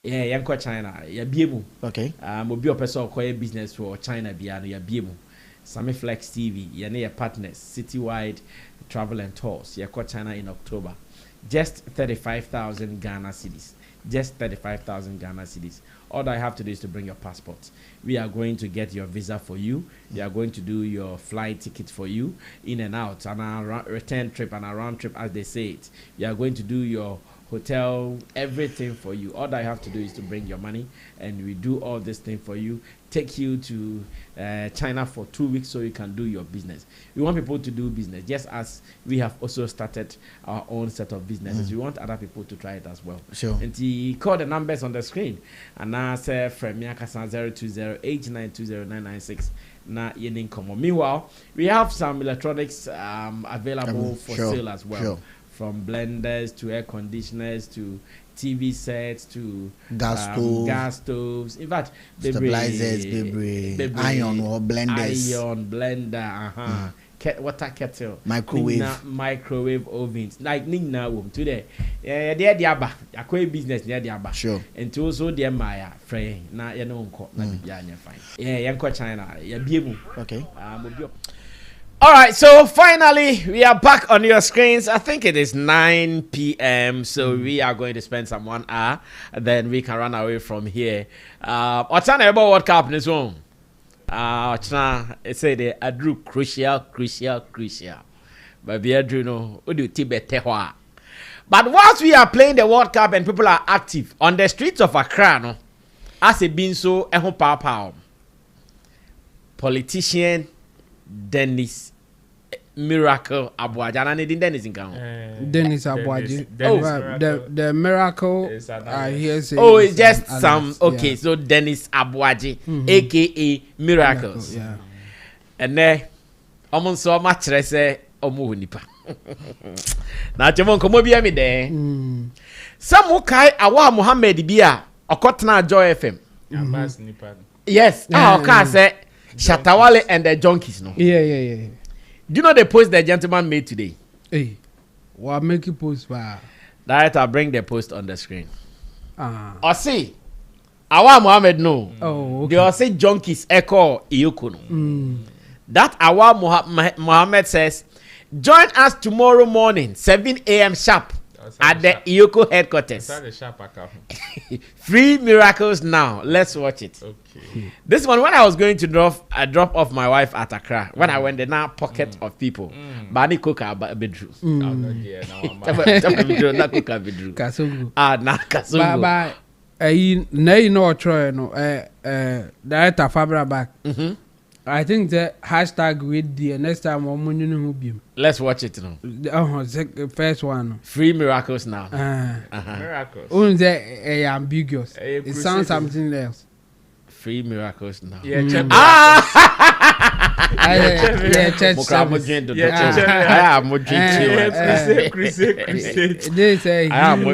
Yeah, yanko China. Ya biemu. Okay. Obi opeso okoye business for China biano ya biemu. Sammy Flex TV. Ya ne partners citywide travel and tours. Ya ko China in October. Just 35,000 Ghana cedis. Just 35,000 Ghana cedis. All that I have to do is to bring your passport. We are going to get your visa for you. We are going to do your flight ticket for you, in and out, and a return trip and a round trip, as they say it. We are going to do your hotel, everything for you. All that I have to do is to bring your money, and we do all this thing for you. Take you to China for 2 weeks so you can do your business. We want people to do business, just as we have also started our own set of businesses. We want other people to try it as well. Sure. And he call the numbers on the screen. And now say from Yakasa 020-8920996. Na yening komo. Meanwhile, we have some electronics available for sale as well. Sure. From blenders to air conditioners to TV sets to gas stoves. In fact, stabilizers, iron or blenders. Iron blender, water kettle, microwave ovens. Like Nina womb today. Yeah, they diaba. Akwe business near diaba. Sure. And also dear Maya, Frey. Na ya no unko. Na fine. Yeah, yanko China. Ya biemu. Okay. All right, so finally we are back on your screens. I think it is 9 p.m. So we are going to spend some 1 hour, and then we can run away from here. What's on about World Cup in this one? It said they drew crucial. But we drew no. What do Tibet tehwa? But whilst we are playing the World Cup and people are active on the streets of Accra, no, as it been so, pow. Politician Dennis Miracle Aboagye. And I Dennis in Ghana. Dennis Aboagye. The miracle. I hear say. Oh, it's just some. Okay, yeah. So Dennis Aboagye, aka Miracles. Yeah. And then, almost so much I say, Omo nipa. Na chemo komo bia me de. Some kai awa Muhammad bia okotna Joy FM. Ambas nipa. Yes. Okay, say Shatawale and the Junkies, no? Yeah. Do you know the post the gentleman made today? Hey, what make you post? Director, I'll bring the post on the screen. Or see, Awa Muhammad no. Oh, okay. They all say Junkies echo Iyoko no. That Awa Muhammad says, join us tomorrow morning, 7 a.m. sharp. At the Iyoko headquarters. Free miracles now. Let's watch it. Okay. This one, when I was going to drop off my wife at Accra, when I went there, now pocket of people. Bani coca bedroom. Kasungu. Na Kasungu. Bye. You know, Troy, no. Director Fabra back. I think the hashtag with the next time let's watch it now. The first one. Free miracles now. Miracles. Only ambiguous. It sounds something else. Free miracles now. Yeah, check. Church. They say I am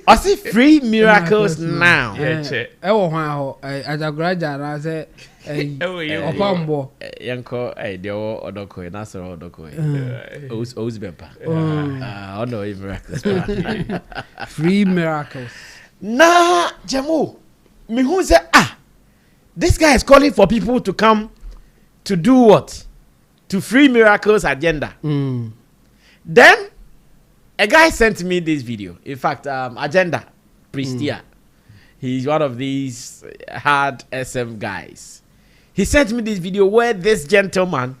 I see free miracles now. Opambo. Yanko, dewo odoko, nasoro odoko. Ozbepa. Oh no, miracles. Free miracles. Nah, Jamo. Me who say this guy is calling for people to come to do what? To free miracles agenda. Then a guy sent me this video. In fact, agenda Pristia. He's one of these hard SM guys. He sent me this video where this gentleman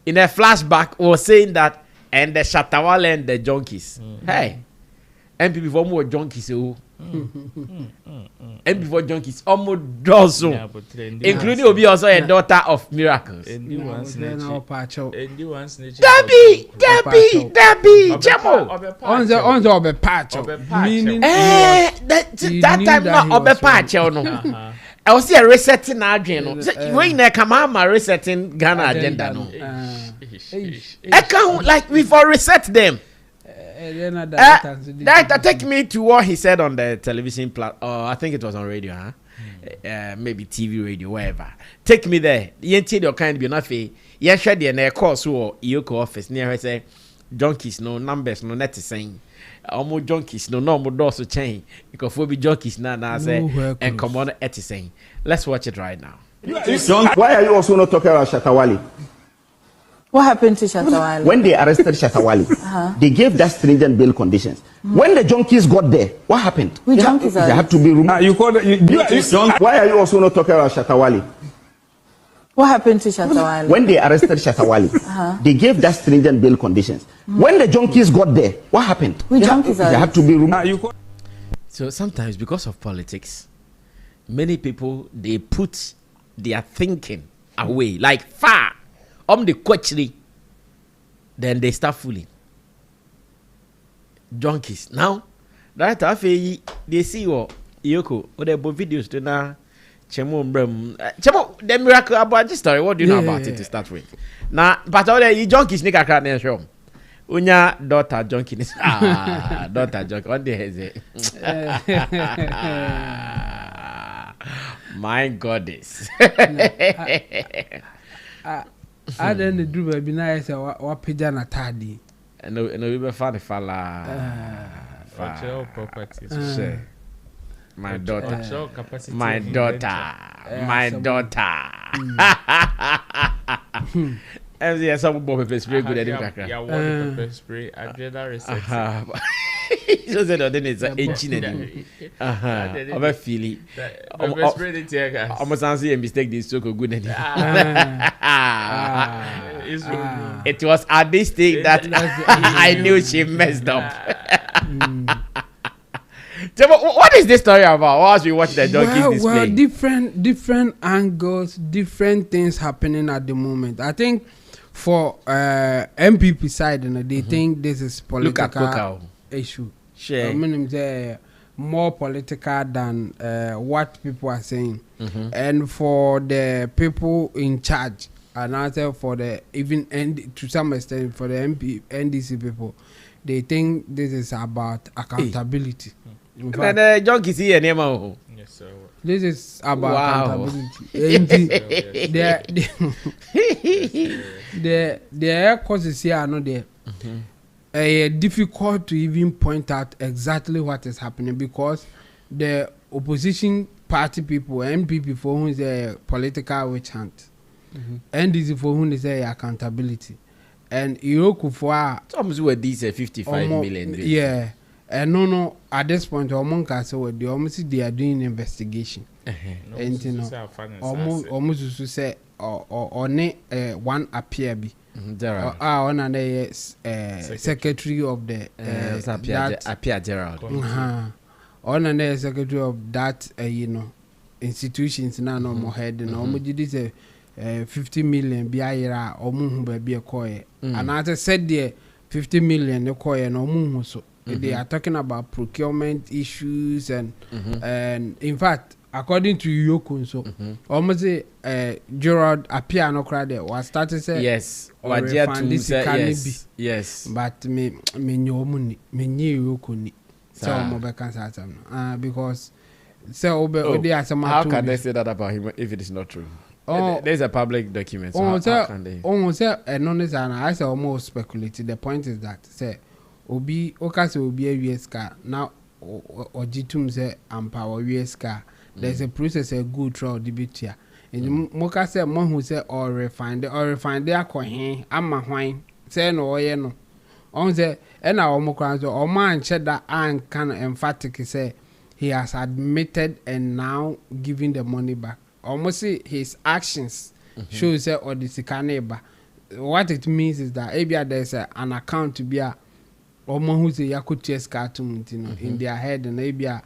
in a flashback was saying that and the Shatawale and the Junkies. Hey, and before more Junkies, and before Junkies, almost also, including Obi also a daughter of miracles. Debbie, Jamo. On the patch. Meaning that time not of a patch, no. I was here resetting our agenda. When I come out, my resetting Ghana agenda. No, I can't like before reset them. That take me to what he said on the television I think it was on radio, maybe TV, radio, wherever. Take me there. You ain't your kind be enough. Yeah, share the course or Yoko office near her say junkies no numbers no net is saying. Almost junkies no more doors to chain. Because for be junkies now say and come on at saying. Let's watch it right now. Why are you also not talking about Shatawale? What happened to Shatawale? When they arrested Shatawale, they gave that stringent bail conditions. When the junkies got there, what happened? Which junkies they have to be removed. You call it, Why are you also not talking about Shatawale? What happened to Shatawale? When they arrested Shatawale, they gave that stringent bail conditions. When the junkies got there, what happened? Which junkies they have to be removed. So sometimes because of politics, many people they put their thinking away, like far the question, then they start fooling. Junkies. Now, that after they see what Yoko, what they both videos to now. Chemo, the miracle about this story. What do you know about it to start with? Now, but all the junkies sneak a card show. Unya daughter junkie. Daughter junkie. What the hell is it? My goddess. I didn't do baby nice or pigeon at tardy. No, we be funny fella. Properties. My daughter. My daughter. MZ some pepper spray good at him. Yeah, water pepper spray. I did that research. So said then it's 18. Of a feeling. Pepper spray the tear gas. Almost answer a mistake this so good. It was at this stage that I knew she messed up. So what is this story about? Whilst we watch the donkeys display? Well, different angles, different things happening at the moment. I think for MPP side, they think this is political issue. Sure. I mean, more political than what people are saying. And for the people in charge, and also for the even to some extent for the NDC people, they think this is about accountability. But the junkies here, Nemo. Yes, sir. This is about accountability. The air causes here are not there. Difficult to even point out exactly what is happening because the opposition party people, MPP for whom is a political witch hunt, NDC for whom is a accountability, and Iroku for some were these 55 million. Yeah. No, at this point, they almost they are doing investigation. And you know, almost to say or one appear be. On another secretary of the Appear Gerald. On another secretary of that institutions now no more head and almost this 50 million biara or moon be a coy. And as I said there 50 million the coy and moon so. They are talking about procurement issues and in fact, according to Yoko, so almost Gerald appear no crowd there was started say yes, or yes, but me Yoko ni so mo be can because so they are some how can they say that about him if it is not true? There's a public document. So how can they? Almost and I say almost speculated. The point is that say Obi okase obi a US car now ojitum say empower US car. There's a process a good trial debate here. And moka say mo who say or refine the akwahin ama hwan say no oye no. On say and our mokran so or man cheddar and can emphatic say he has admitted and now giving the money back. Almost say his actions shows say or the sikaneba. What it means is that maybe there's an account to be a Omo who say yakuties cartoon in their head and maybe a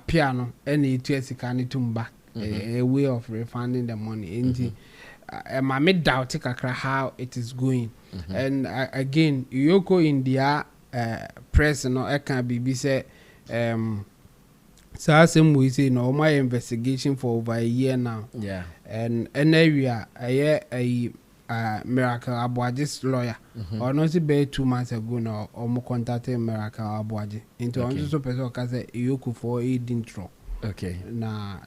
piano any TS can back a way of refunding the money. And my mid doubt how it is going. And again, Yoko in their press no can be say so same we say no my investigation for over a year now. Yeah. And an area a Miracle Aboagye's lawyer or not be 2 months ago now or more contacted Miracle Aboagye into also person can say Yoko for a intro Okay. Na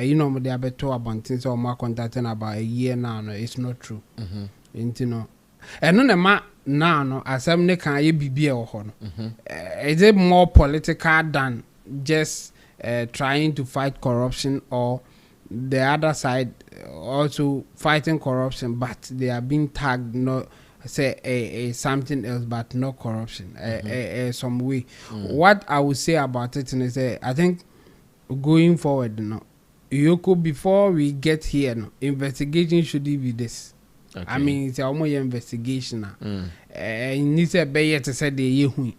you know they have to about things or more contacting about a year now. No, it's not true. You know. And no ma now no asem ne kan ye bibia wo ho no. Is it more political than just trying to fight corruption, or the other side also fighting corruption, but they are being tagged not say something else but not corruption some way. What I would say about it is I think going forward, Yoko, before we get here, investigation should be this. Okay. I mean, it's almost an investigation. And it's a bay to say the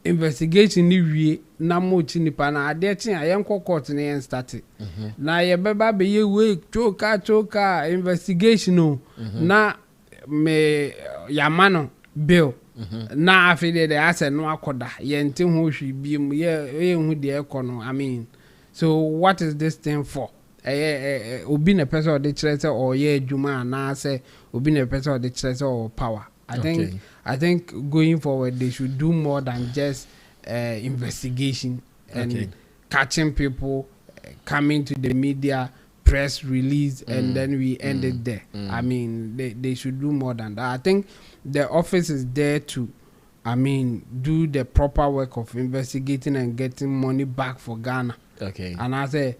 investigation ni na mo chinipa na ade chi ayen court na yen start na ye beba be ye we choka investigation na me yamano bill na afide de ase no akoda ye nti ho hwi biem ye hu de ekono. I mean, so what is this thing for? Obi na person of the church or ye juma na say obi na person of the church or power. I think going forward they should do more than just investigation and catching people, coming to the media, press release, and then we end it there. I mean, they should do more than that. I think the office is there to, I mean, do the proper work of investigating and getting money back for Ghana. Okay. And I say,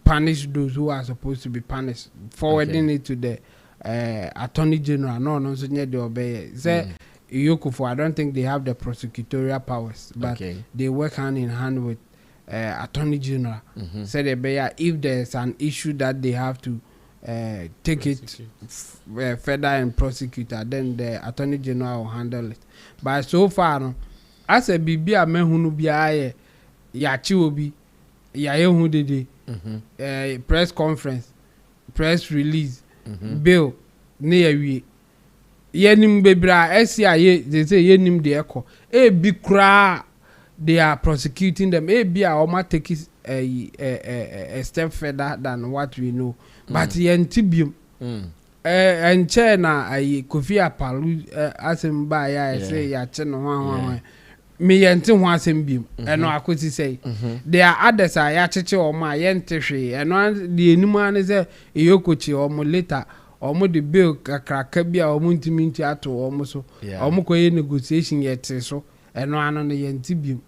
punish those who are supposed to be punished, forwarding it to the Attorney General. No, so near the obey. Say, I don't think they have the prosecutorial powers, but they work hand in hand with Attorney General. Say if there's an issue that they have to take it further and prosecute, then the Attorney General will handle it. But so far, as a bibi a mehunu biya yachi obi yayehu dede press conference, press release, bill ne yawie yenim bebra SCIA they say yenim de eko bi kra they are prosecuting them bi a o ma take a step further than what we know but yentibium enche na Kofi Apalu asemba ya say ya che no hwan me yenti ho asembim eno akoti say there are others a ya cheche o ma yente hwe eno de enimu an say eyokochi o mo later omo the bill kakraka bia omo ntiminti ato omo so omo koye negotiation yete so eno ano ne yentibim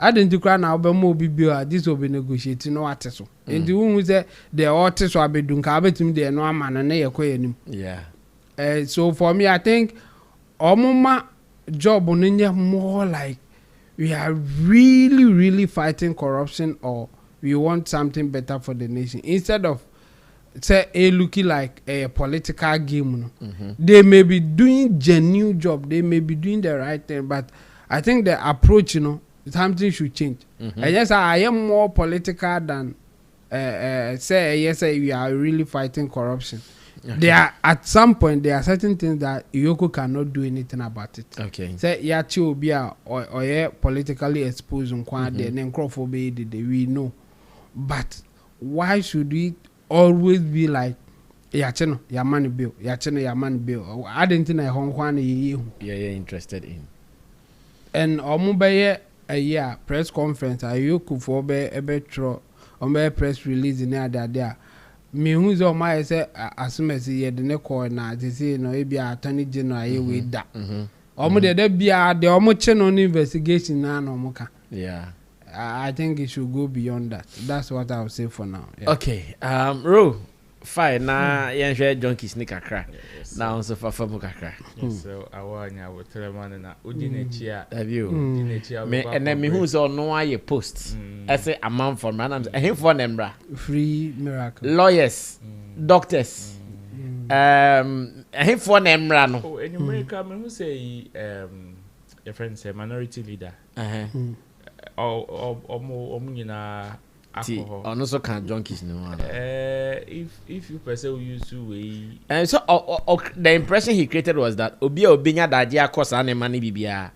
adentikra na obemo obi bill this will be negotiate no ate so enti wu say the ote so abedun ka abetum de eno amano ne yekoye nim so for me I think omo ma job no more like we are really fighting corruption, or we want something better for the nation instead of say looking like a political game. They may be doing genuine job, they may be doing the right thing, but I think the approach, something should change. And yes, I am more political than say we are really fighting corruption. There are at some point there are certain things that Yoko cannot do anything about it. Say yachi obia or politically exposed we know, but why should we always be like yacheno ya money bill I didn't think you're interested in and omubeye a year press conference Yoko for be press release in there me who's on my say asumesi ye de ne call na they say no e bia Attorney General ye we da omo de bia de omo che no investigation na no mo ka I think it should go beyond that. That's what I would say for now. Okay. Ro, fine. Na yenhwe junkies ni kakra. Na onso fafa mu kakra. So awanya wo teleman na odi na chia. Have you? Me and me who so no aye post. I say amount for man. Him for nembra. Free miracle. Lawyers, doctors. Him for nembra no. Oh, in America me who say your friend say minority leader. Nyina alcohol. No so can junkies no. If you person use to we. And so the impression he created was that obinya daje akosa na money bibia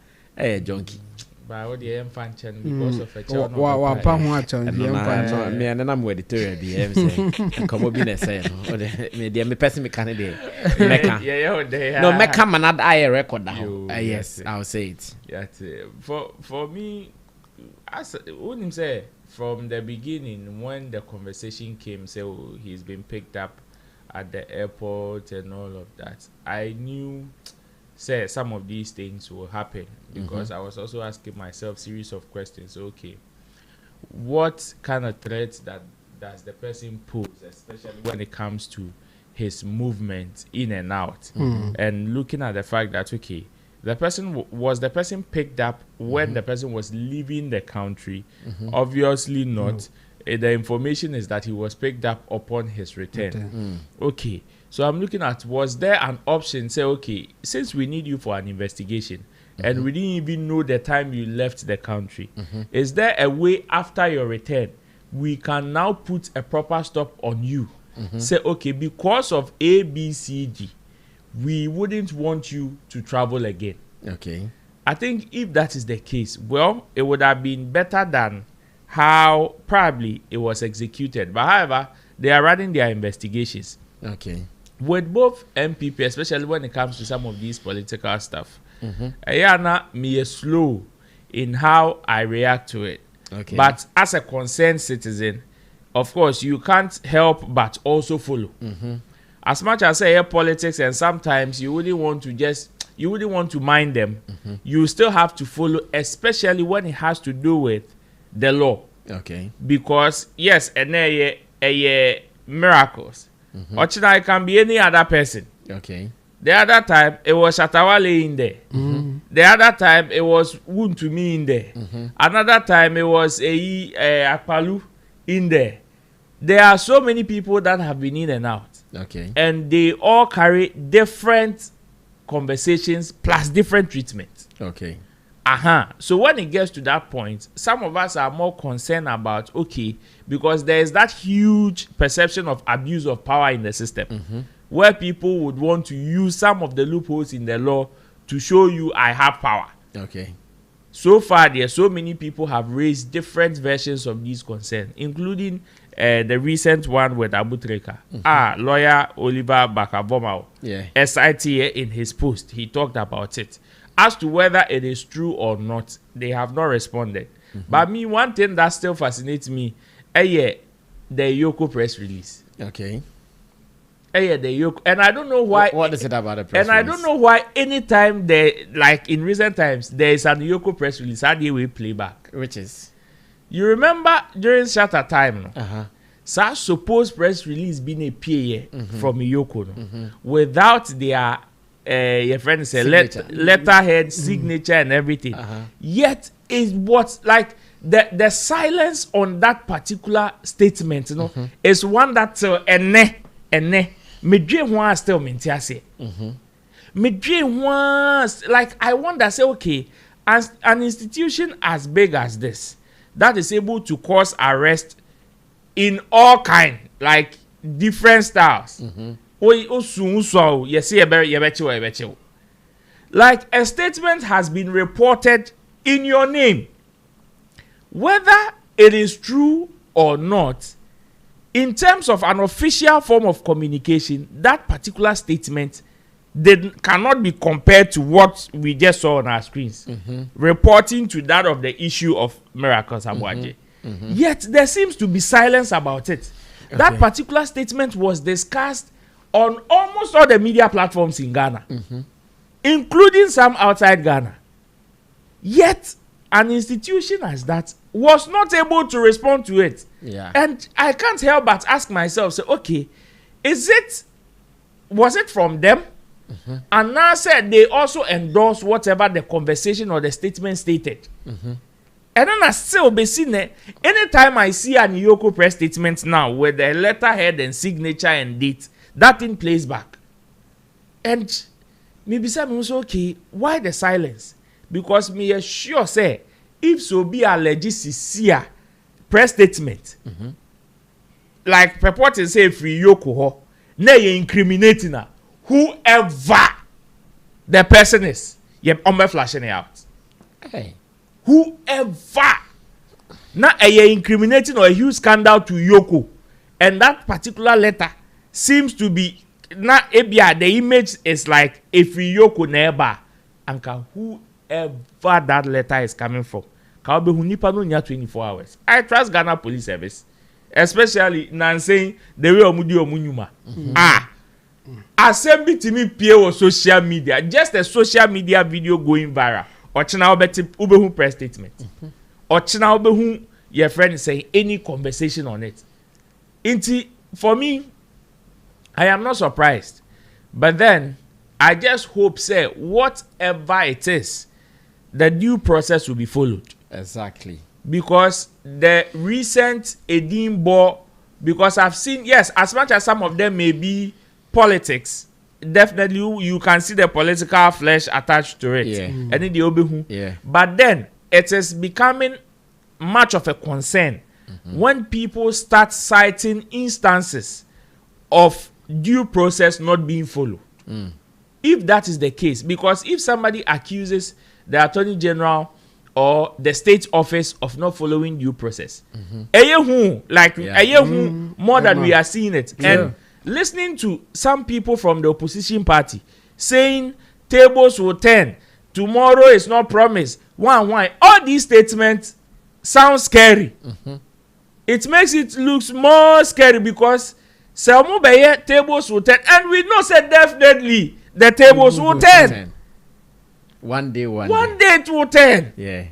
junkie. But what the function because of a child. Wa pa ho acha no me na am editorial bi em say come obi na say no me dey me person me can dey meka. No meka man add I record down. Yes, I'll say it. For me as when him say from the beginning, when the conversation came, say, oh, he's been picked up at the airport and all of that, I knew, say, some of these things will happen, because I was also asking myself series of questions. Okay, what kind of threats does the person pose, especially when it comes to his movement in and out, and looking at the fact that, okay, the person was the person picked up when the person was leaving the country? Obviously not. The information is that he was picked up upon his return. Okay, so I'm looking at, was there an option, say, okay, since we need you for an investigation and we didn't even know the time you left the country, is there a way after your return we can now put a proper stop on you? Say, okay, because of A, B, C, D, we wouldn't want you to travel again. Okay. I think if that is the case, well, it would have been better than how probably it was executed. But however, they are running their investigations. Okay. With both MPP, especially when it comes to some of these political stuff, Ayana, me is slow in how I react to it. Okay. But as a concerned citizen, of course, you can't help but also follow. As much as say politics, and sometimes you wouldn't want to mind them, you still have to follow, especially when it has to do with the law. Okay. Because yes, and miracles. Ochina, it can be any other person. Okay. The other time it was Shatawale in there. The other time it was Wuntumi in there. Another time it was Akpalu in there. There are so many people that have been in and out. Okay. And they all carry different conversations plus different treatment. Okay. So when it gets to that point, some of us are more concerned about, okay, because there is that huge perception of abuse of power in the system, where people would want to use some of the loopholes in the law to show you I have power. Okay. So far, there are so many people have raised different versions of these concerns, including the recent one with Abu Trica. Lawyer Oliver Bakabomao, SIT, in his post, he talked about it. As to whether it is true or not, they have not responded. But me, one thing that still fascinates me, the Yoko press release. Okay. The Yoko, and I don't know why. What is it about the press release? And I don't know why anytime they, like in recent times, there is an Yoko press release, how do we play back? Which is? You remember during Shatter time, so supposed press release being a PA from Yoko, without their your friend say letterhead, signature, and everything. Yet it was like the silence on that particular statement, you know, is one that me dream was still maintain. Me dream was like, I wonder, say, okay, as an institution as big as this, that is able to cause arrest in all kind, like different styles. Like a statement has been reported in your name, whether it is true or not. In terms of an official form of communication, that particular statement cannot be compared to what we just saw on our screens, reporting to that of the issue of Miracles Aboagye. Yet there seems to be silence about it. That particular statement was discussed on almost all the media platforms in Ghana, including some outside Ghana. Yet an institution as that was not able to respond to it. And I can't help but ask myself, say, okay, was it from them? And now said they also endorse whatever the conversation or the statement stated. And then I still be seeing it. Anytime I see an Yoko press statement now with the letterhead and signature and date, that thing plays back. And maybe some say, okay, why the silence? Because me is sure say, if so be a legit press statement, like purporting say free Yoko ho, na you incriminating her, whoever the person is, you're flashing it out. Whoever, na a incriminating or a huge scandal to Yoko, and that particular letter seems to be na ebia the image is like a free Yoko neighbor, and whoever that letter is coming from ka obehu nipa no nya 24 hours. I trust Ghana Police Service, especially nan saying the way omudi omunyuma. Assembly to me pay or social media, just a social media video going viral. Or china obehu press statement. Or china obehu your friend saying any conversation on it. For me, I am not surprised. But then I just hope say whatever it is, the due process will be followed. Exactly. Because the recent Edinburgh, because I've seen, yes, as much as some of them may be politics, definitely you can see the political flesh attached to it. Yeah. But then it is becoming much of a concern when people start citing instances of due process not being followed. If that is the case, because if somebody accuses the Attorney General or the state office of not following due process, more than we are seeing it. And listening to some people from the opposition party saying tables will turn, tomorrow is not promised, why? All these statements sound scary. It makes it look more scary because some tables will turn, and we know said definitely the tables will turn. One day it will turn. Yeah.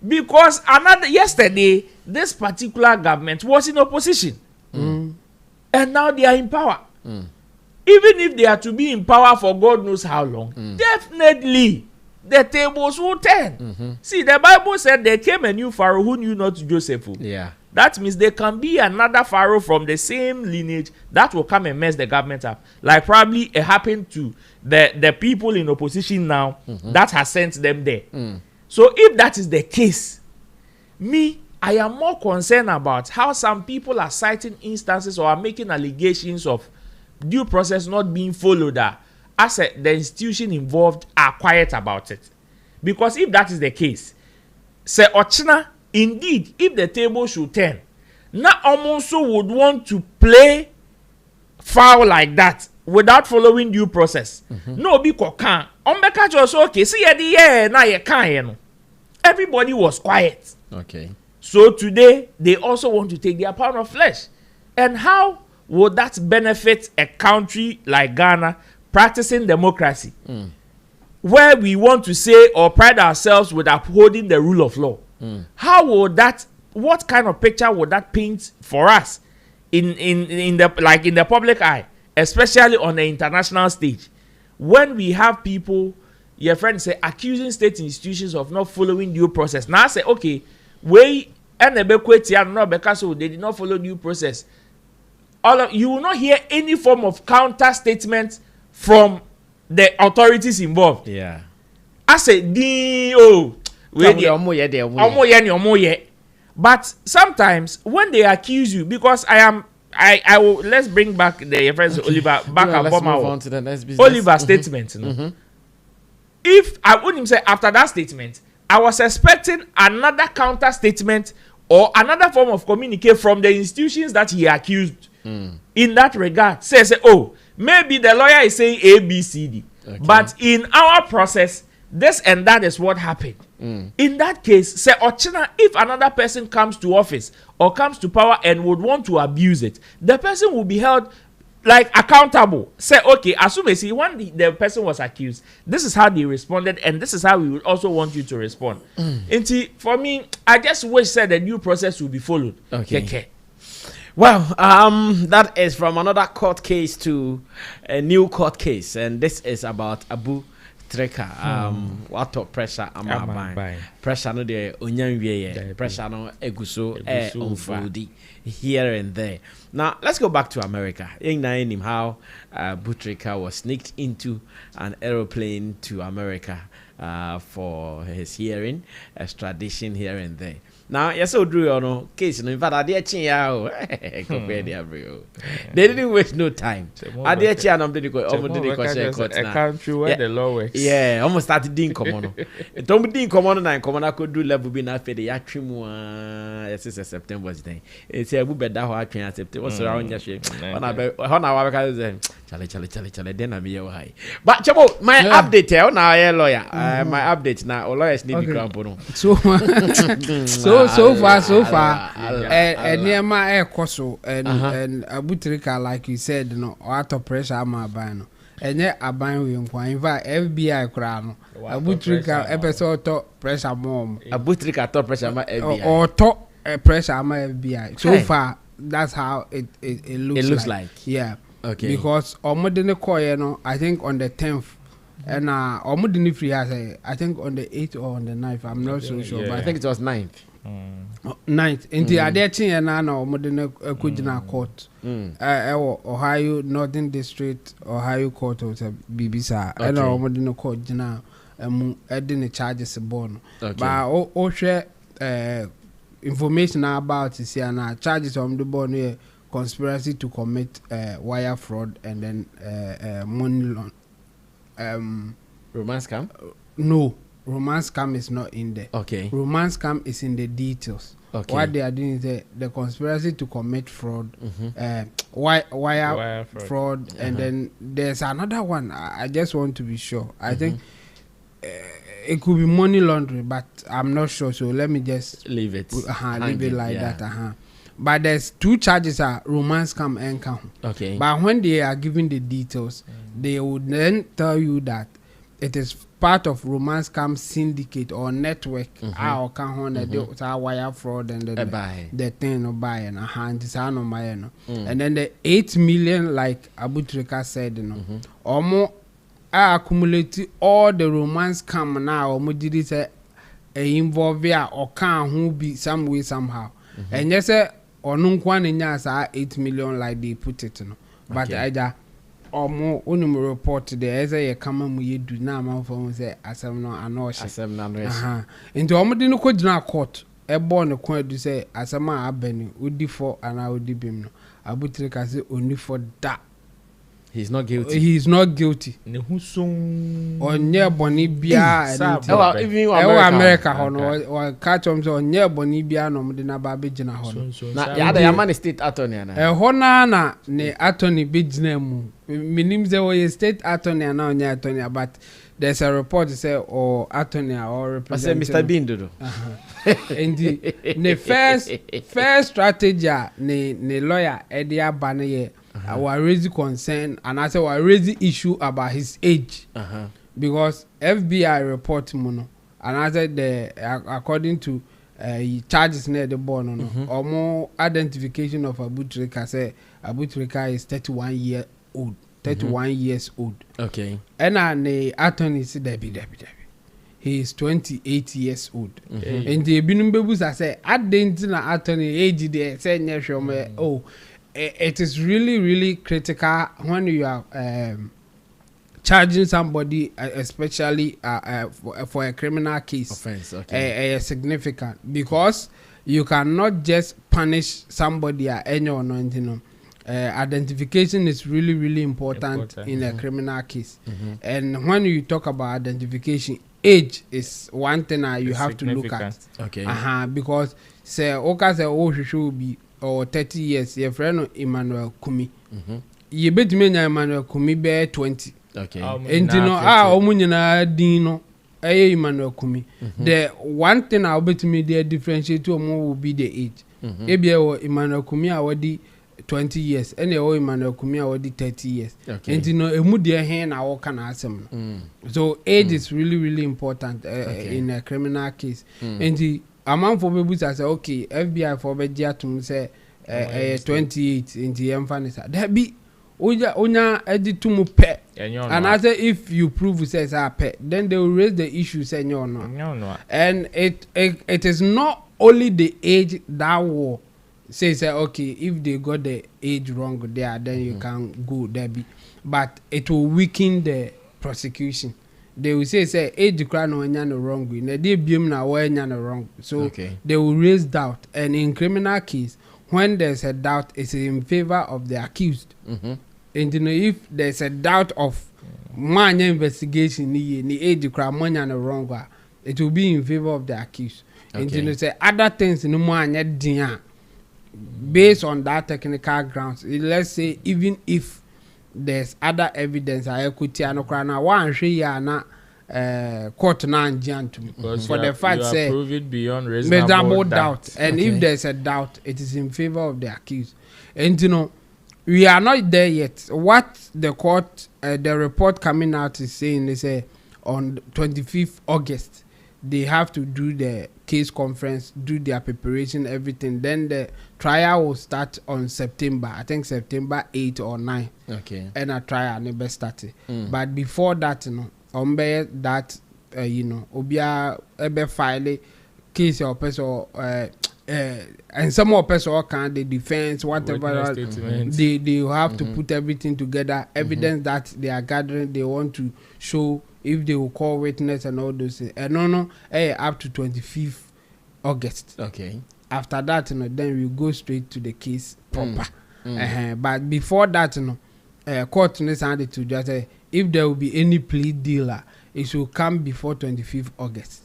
Because yesterday this particular government was in opposition. And now they are in power. Even if they are to be in power for God knows how long, definitely the tables will turn. See, the Bible said there came a new Pharaoh who knew not Joseph. Yeah. That means there can be another Pharaoh from the same lineage that will come and mess the government up. Like probably it happened to the people in opposition now that has sent them there. So if that is the case, I am more concerned about how some people are citing instances or are making allegations of due process not being followed. As the institution involved are quiet about it. Because if that is the case, say Ochina, indeed, if the table should turn, now also would want to play foul like that without following due process. No, because can. Okay, see, everybody was quiet. Okay. So today, they also want to take their pound of flesh. And how would that benefit a country like Ghana practicing democracy, where we want to say or pride ourselves with upholding the rule of law? How would that, what kind of picture would that paint for us in the public eye, especially on the international stage, when we have people, your friends say, accusing state institutions of not following due process? Now I say, okay, they did not follow due process. You will not hear any form of counter statement from the authorities involved. Yeah. I say, but sometimes when they accuse you, because I will, let's bring back the friends Oliver back and let's move on to the next business. Oliver statement. If I wouldn't say after that statement, I was expecting another counter statement or another form of communique from the institutions that he accused. In that regard, say, oh, maybe the lawyer is saying A, B, C, D. Okay. But in our process, this and that is what happened. In that case, say, Ochina, if another person comes to office or comes to power and would want to abuse it, the person will be held like accountable. Say, okay, as soon as when the person was accused, this is how they responded, and this is how we would also want you to respond. For me, I just wish that the new process will be followed. Okay. Well, that is from another court case to a new court case, and this is about Abu Trica. What of pressure am I buying? Pressure no de onyanwie, pressure no eguso unfolding here and there. Now let's go back to America. In how Abu Trica was sneaked into an aeroplane to America for his hearing, extradition here and there. Now, yes, so drew on case. In fact, I did chill. Compare the bro. They didn't waste no time. I did chill. I'm doing a country where the law works. Yeah, almost started doing common. Don't be doing common and common. I could do level be not for the yatrim. Yes, it's September's day. It's a bit that I can September. What's around your shape? On our Charlie. Then I'm here high. But Chabo, my update here now, lawyer. My update now. Lawyers need the crown. So far, and near my air coso and Abutrika, like you said, no, out of pressure, I'm a ban. And yet, I bind with invite FBI crown. Abutrika episode top pressure mom. Abutrika top pressure, my FBI. Or top pressure, my FBI. So far, that's how it looks like. Yeah. Okay. Because Omodene Koye, no, I think on the 10th. And Omodene Free, I think on the 8th or on the 9th. I'm not so sure. But I think it was 9th. 9th. Until I did see and I know Omodene Kujina Court. Ohio Northern District, Ohio Court was a BBC. I know Omodene Court, Jina, adding the charges a bond. But all share information about it, and charges on the bond here. Conspiracy to commit wire fraud and then money laundering. Romance scam? No, romance scam is not in there. Okay. Romance scam is in the details. Okay. What they are doing is the conspiracy to commit fraud, wire fraud, and then there's another one. I just want to be sure. I think it could be money laundering, but I'm not sure. So let me just leave it. Leave it like that. But there's two charges are romance scam and count. Okay. But when they are giving the details, they would then tell you that it is part of romance scam syndicate or network. Our wire fraud and the thing no buy and and then the 8 million, like Abu Trica said, or more accumulate all the romance scam now. Or did it say involve or can who be some way somehow. And yes, or no one in yes 8 million like they put it, but either or more only report there as a common we do now for say as I'm not into Omodene Kojina Court a born a coin to say as a man abeni would default and I would debim no Abu Trica say only for that. He's not guilty. He's not guilty. Or near Bonibia and America or catch him so near Bonibia no Medina Babijina Hon. Now, the man is state attorney. A Honana ne attorney Bijnemu. Meaning there was a state attorney and now near attorney, but there's a report to say or attorney or representative. Mr. Bindu. And the first strategy ne lawyer Edia Banaye. I was raising concern and I said I raising issue about his age because FBI report mono and I said according to charges near the born or more identification of Abu Trica say Abu Trica is 31 years old. Okay. And the attorney said Debbie. He is 28 years old. And the Binumbebusa I say I didn't know attorney age there say it is really critical when you are charging somebody, especially for a criminal case. Offense, okay. Significant because you cannot just punish somebody at any or no. Identification is really important in a criminal case. And when you talk about identification, age is one thing you have to look at. Okay. Because say should be or 30 years, your friend Emmanuel Kumi. You bet me Emmanuel Kumi bear 20. Okay. And you know, Omunina Dino, Emmanuel Kumi. The one thing I'll bet me the differentiate to more will be the age. Maybe Emmanuel Kumi already 20 years, and Emmanuel Kumi already 30 years. Okay. And you know, a moody hand I can ask him. So age is really important in a criminal case. And the amount for people say okay, FBI for Bedia to say 28 in the emphasis. That be onya edit to mu pet. And I say if you prove says a pet, then they will raise the issue say no. And it is not only the age that will say okay, if they got the age wrong there, then you can go there be, but it will weaken the prosecution. they will say age cry no nya no wrong way. Na dey biem na wa nya no wrong. So they will raise doubt, and in criminal case when there's a doubt it's in favor of the accused. And if there's a doubt of manya investigation ni age cry manya no wrong way, it will be in favor of the accused. And say other things no manya dia based on that technical grounds. Let's say even if there's other evidence I could tell no crana one ya na court na njantum for the fact say prove it beyond reasonable doubt. And if there's a doubt, it is in favor of the accused. And we are not there yet. What the court the report coming out is saying is on 25th August they have to do the case conference, do their preparation, everything. Then the trial will start on September. I think September 8 or 9. Okay. And a trial never started. But before that, ombe that obia ebe file case or person and some more person can the defense whatever they have to put everything together, evidence that they are gathering, they want to show if they will call witness and all those things. And up to 25th August. Okay. After that, then we go straight to the case proper. But before that, court decided to just say if there will be any plea deal, it should come before 25th August.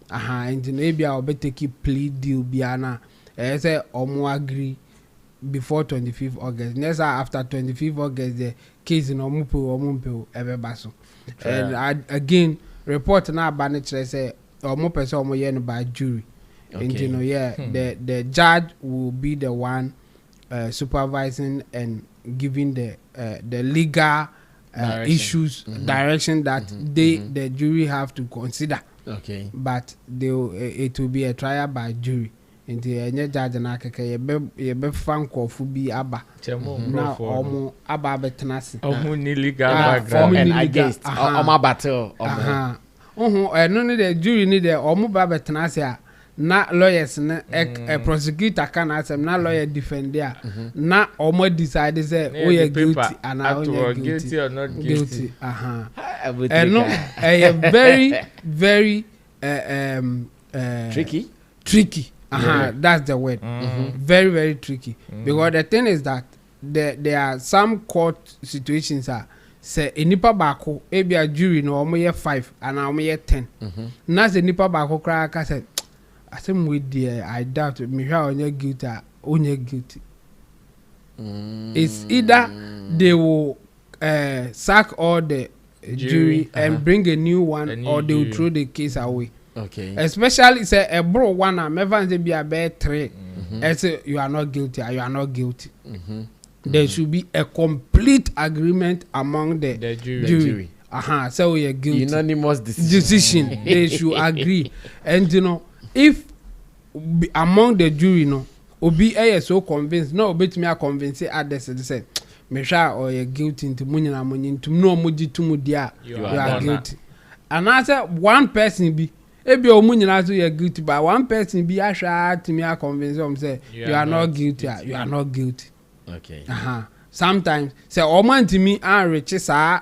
And maybe I'll be taking plea deal biana. I say omo agree before 25th August. Next after 25th August, the case in omupe ebe baso. And again, report now banich say omo person omo yen by jury. And the judge will be the one supervising and giving the legal issues direction that the jury have to consider. Okay. But it will be a trial by jury. Nti enye judge na keke ye be fan kofu bi aba na omo aba betenase omo ni legal background and against omo battle no ni the jury ni the omo ba betenase a na lawyers na prosecutor can asem na lawyer defend there na omo decide say oh you guilty and now guilty or not guilty very very tricky. That's the word. Very, very tricky. Because the thing is that there are some court situations say a nipa bako maybe a jury no omo ye 5 and omo ye 10. Na se nipa bako kra ka say asem with the I doubt me sure onye guilty onye guilty. It's either they will sack all the jury and bring a new one or they will throw the case away. Okay. Especially say a bro one and never be a bad 3. And say you are not guilty, you are not guilty. There should be a complete agreement among the jury. So we are guilty. Unanimous decision. They should agree. And if among the jury obi so convinced, no obi me convince others to say me sure or you guilty into money na money to no moji to mu dia you are guilty. And I say one person be ebi omu nyina so you guilty, but one person be asha to me convince them say you are not guilty, you are not guilty. Okay. Sometimes say omo to me and reach sa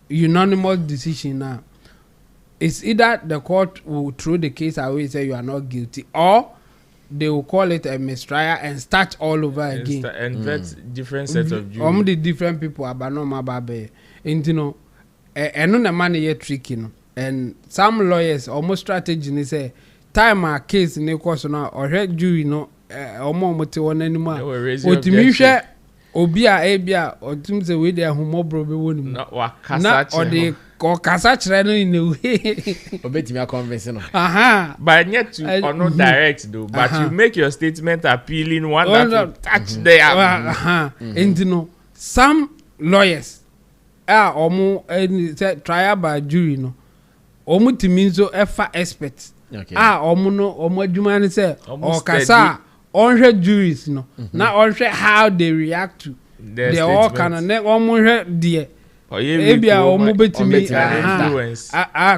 unanimous decision now. It's either the court will throw the case away, say you are not guilty, or they will call it a mistrial and start all over again. And that's different sets of jury. The different people are no mababe. And and no man yet tricky and some lawyers almost strategy they say time a case in the course now or head jury almost mote one anymore. Otimisha obia ebia or team say we there humo brobe won na or the kasa chire no in a way obetimi convince no but yet to or not direct though, but you make your statement appealing one that will touch their and some lawyers say trial by jury omu timinzo efa expert omu no omu adwuma ni say o kasa onhwe juries na onhwe how they react to the all kind of omu hwe de ebia omu betimi influence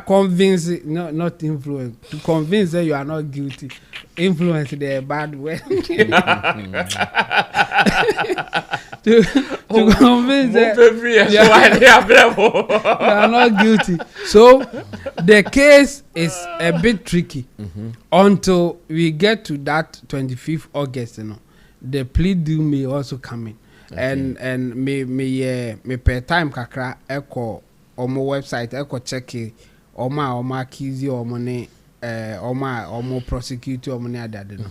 convince not influence to convince that you are not guilty, influence the bad way. to convince that they are not guilty. So the case is a bit tricky until we get to that 25th August. You know, the plea deal may also come in, and me per time kakra echo omo website echo check it oma accuse omo ne omo prosecute omo ne adade no.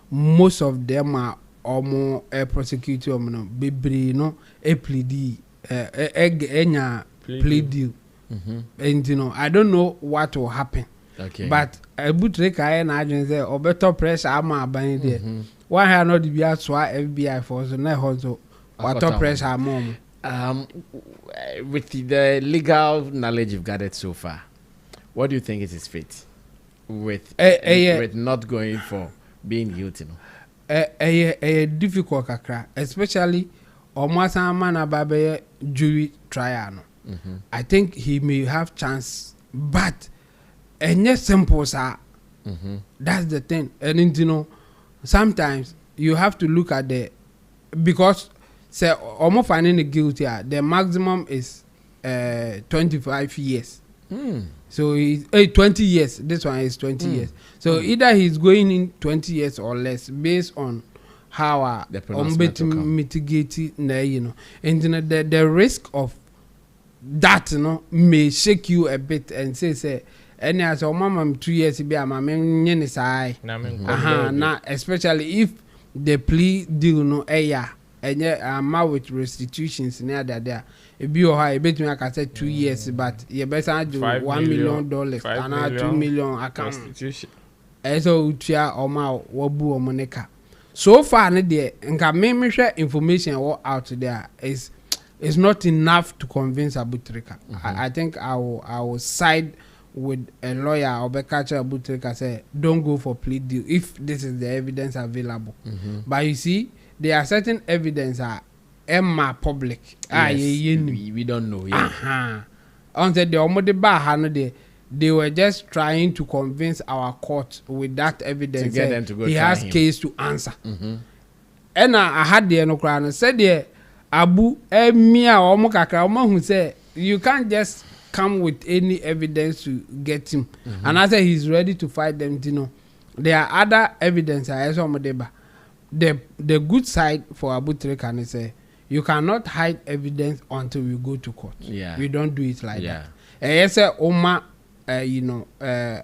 Most of them are omo prosecute omo no bebre no plea enya plea deal. And you know, I don't know what will happen. Okay. But I would take an agent say or better pressure ama ban there. Why have not be at FBI for so na also what pressure mom. With the legal knowledge you've gathered so far, what do you think is his fate with not going for being guilty? A difficult kakra, especially almost a man about jury trial. I think he may have chance, but yes, simple sir. That's the thing. And you know, sometimes you have to look at because say almost finding the guilty, the maximum is 25 years. So he's 20 years. This one is 20 years. So either he's going in 20 years or less based on how the mitigating, you know, and you know, the risk of that, you know, may shake you a bit and say any as a mama 2 years be a mama now especially if the plea deal no and with restitutions near there it be or high bet me I can say 2 years but you better do $1 million and $2 million account restitution so utia or ma wabu or moneka so far there nka me share information what out there is not enough to convince Trica. I think I will side with a lawyer or catcher Trica say don't go for plea deal if this is the evidence available. But you see, there are certain evidence are public. Yes, we don't know. Until they were just trying to convince our court with that evidence to get them to go he has him. Case to answer. And I had the no said there Abu Emia or Mokaka who said you can't just come with any evidence to get him. And I said he's ready to fight them, you know. There are other evidence I saw the good side for Trica is say you cannot hide evidence until we go to court. We don't do it like that. And say Oma you know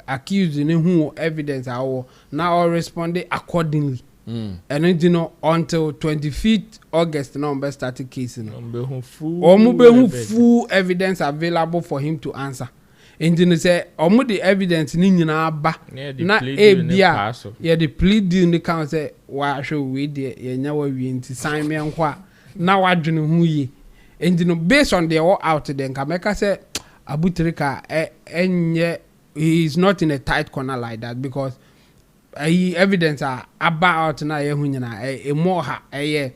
accused who evidence now responded accordingly. And you know until 25th August now started case full evidence available for him to answer. And you know say the evidence ni nyina ba na bia the plea deal the count say wa show we there nya wa wi nti sign me nkwa na wa dwene hu yi. And you know based on the all out there Kameka say Trica he is not in a tight corner like that because evidence about na ye hu nyina more ha ye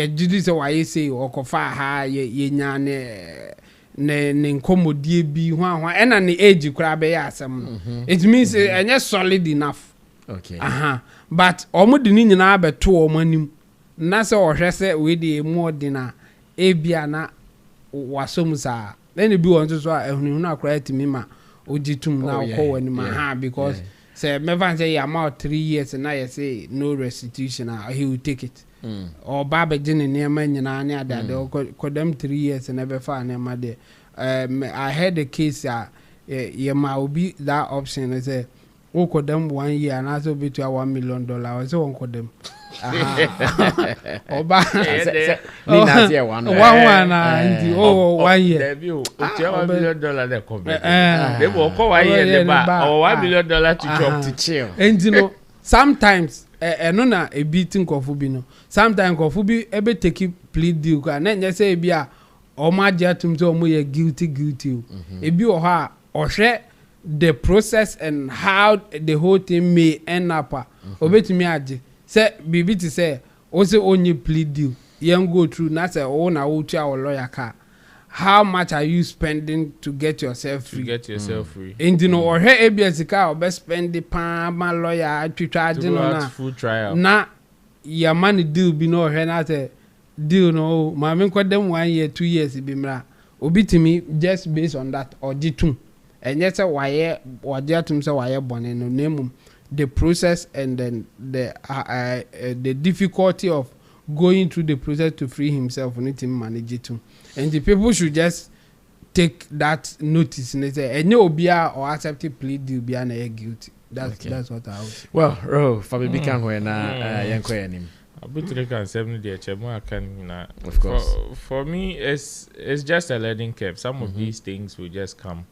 didi say why say okofa ha ye nya ne nkomodie bi hwa ena ne age kura be ya asem it means enye solid enough. Okay. But omudi ni nyina abeto omanim na se ohwe se we dey more dina ebia na wasom sa then bi won so ehunu na akura timi ma ojitum na ko wani ma because say me say ya ma 3 years na you say no restitution he will take it. Or Baba Jin in near man and adade or them 3 years and never found near my day. I had a case ye might be that option. I say, oh, could them 1 year and also be to $1 million. I so on could them. Or one year. $1 million they cover. They will call a year or $1 million to chop to chill. And you know, sometimes enona a beating kofubi no sometimes kofubi ebe take plea deal ka na nya say bia o ma dia tum so mo ye guilty ebi o ha o hwe the process and how the whole thing may end up obetimi age say bibi ti say o say only plea deal yen go through na say o na wo tua lawyer ka how much are you spending to get yourself free? And you know, or hey, ABSika or best spend the ma lawyer to try to full trial. Na your money deal be no henate deal no maame nkɔ dem 1 year 2 years bi mra obi timi just based on that or jitum enye say waye wode atum say waye bone no name the process and then the difficulty of going through the process to free himself on it manage it too. And the people should just take that notice and say any obia or accept a plea deal be an guilty. That's what I would say. Well, Fabi Bikan when yanko yanim. Trica and 70 Chemo can of course. For me it's just a learning curve. Some of these things will just come.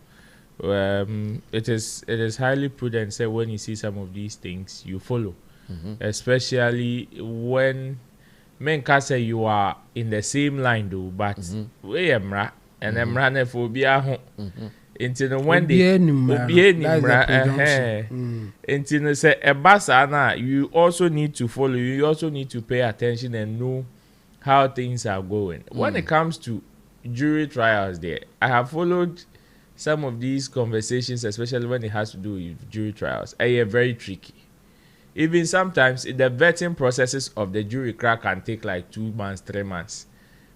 It is highly prudent say when you see some of these things you follow. Especially when men can say you are in the same line though, but we emra and emra ne phobia ho. Until when they until say a basana, you also need to follow. You also need to pay attention and know how things are going. When it comes to jury trials, there I have followed some of these conversations, especially when it has to do with jury trials. They are very tricky. Even sometimes the vetting processes of the jury can take like 2 months, 3 months,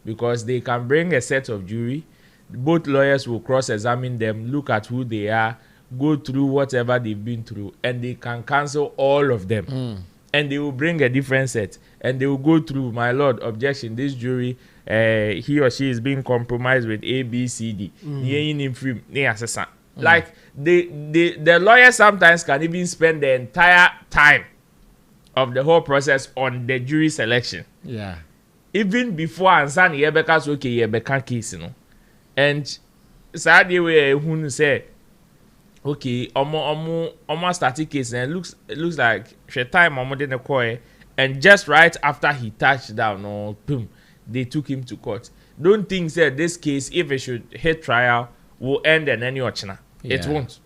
because they can bring a set of jury. Both lawyers will cross-examine them, look at who they are, go through whatever they've been through, and they can cancel all of them. And they will bring a different set, and they will go through, my lord, objection, this jury, he or she is being compromised with A, B, C, D. Like, the lawyers sometimes can even spend the entire time of the whole process on the jury selection. Yeah. Even before Ansan Yebeka's okay, Yebeka case, you know. And sadly, we who say, okay, almost static case, and it looks like she time didn't call, and just right after he touched down, or boom, they took him to court. Don't think that this case, if it should hit trial, will end in any ochina. It won't.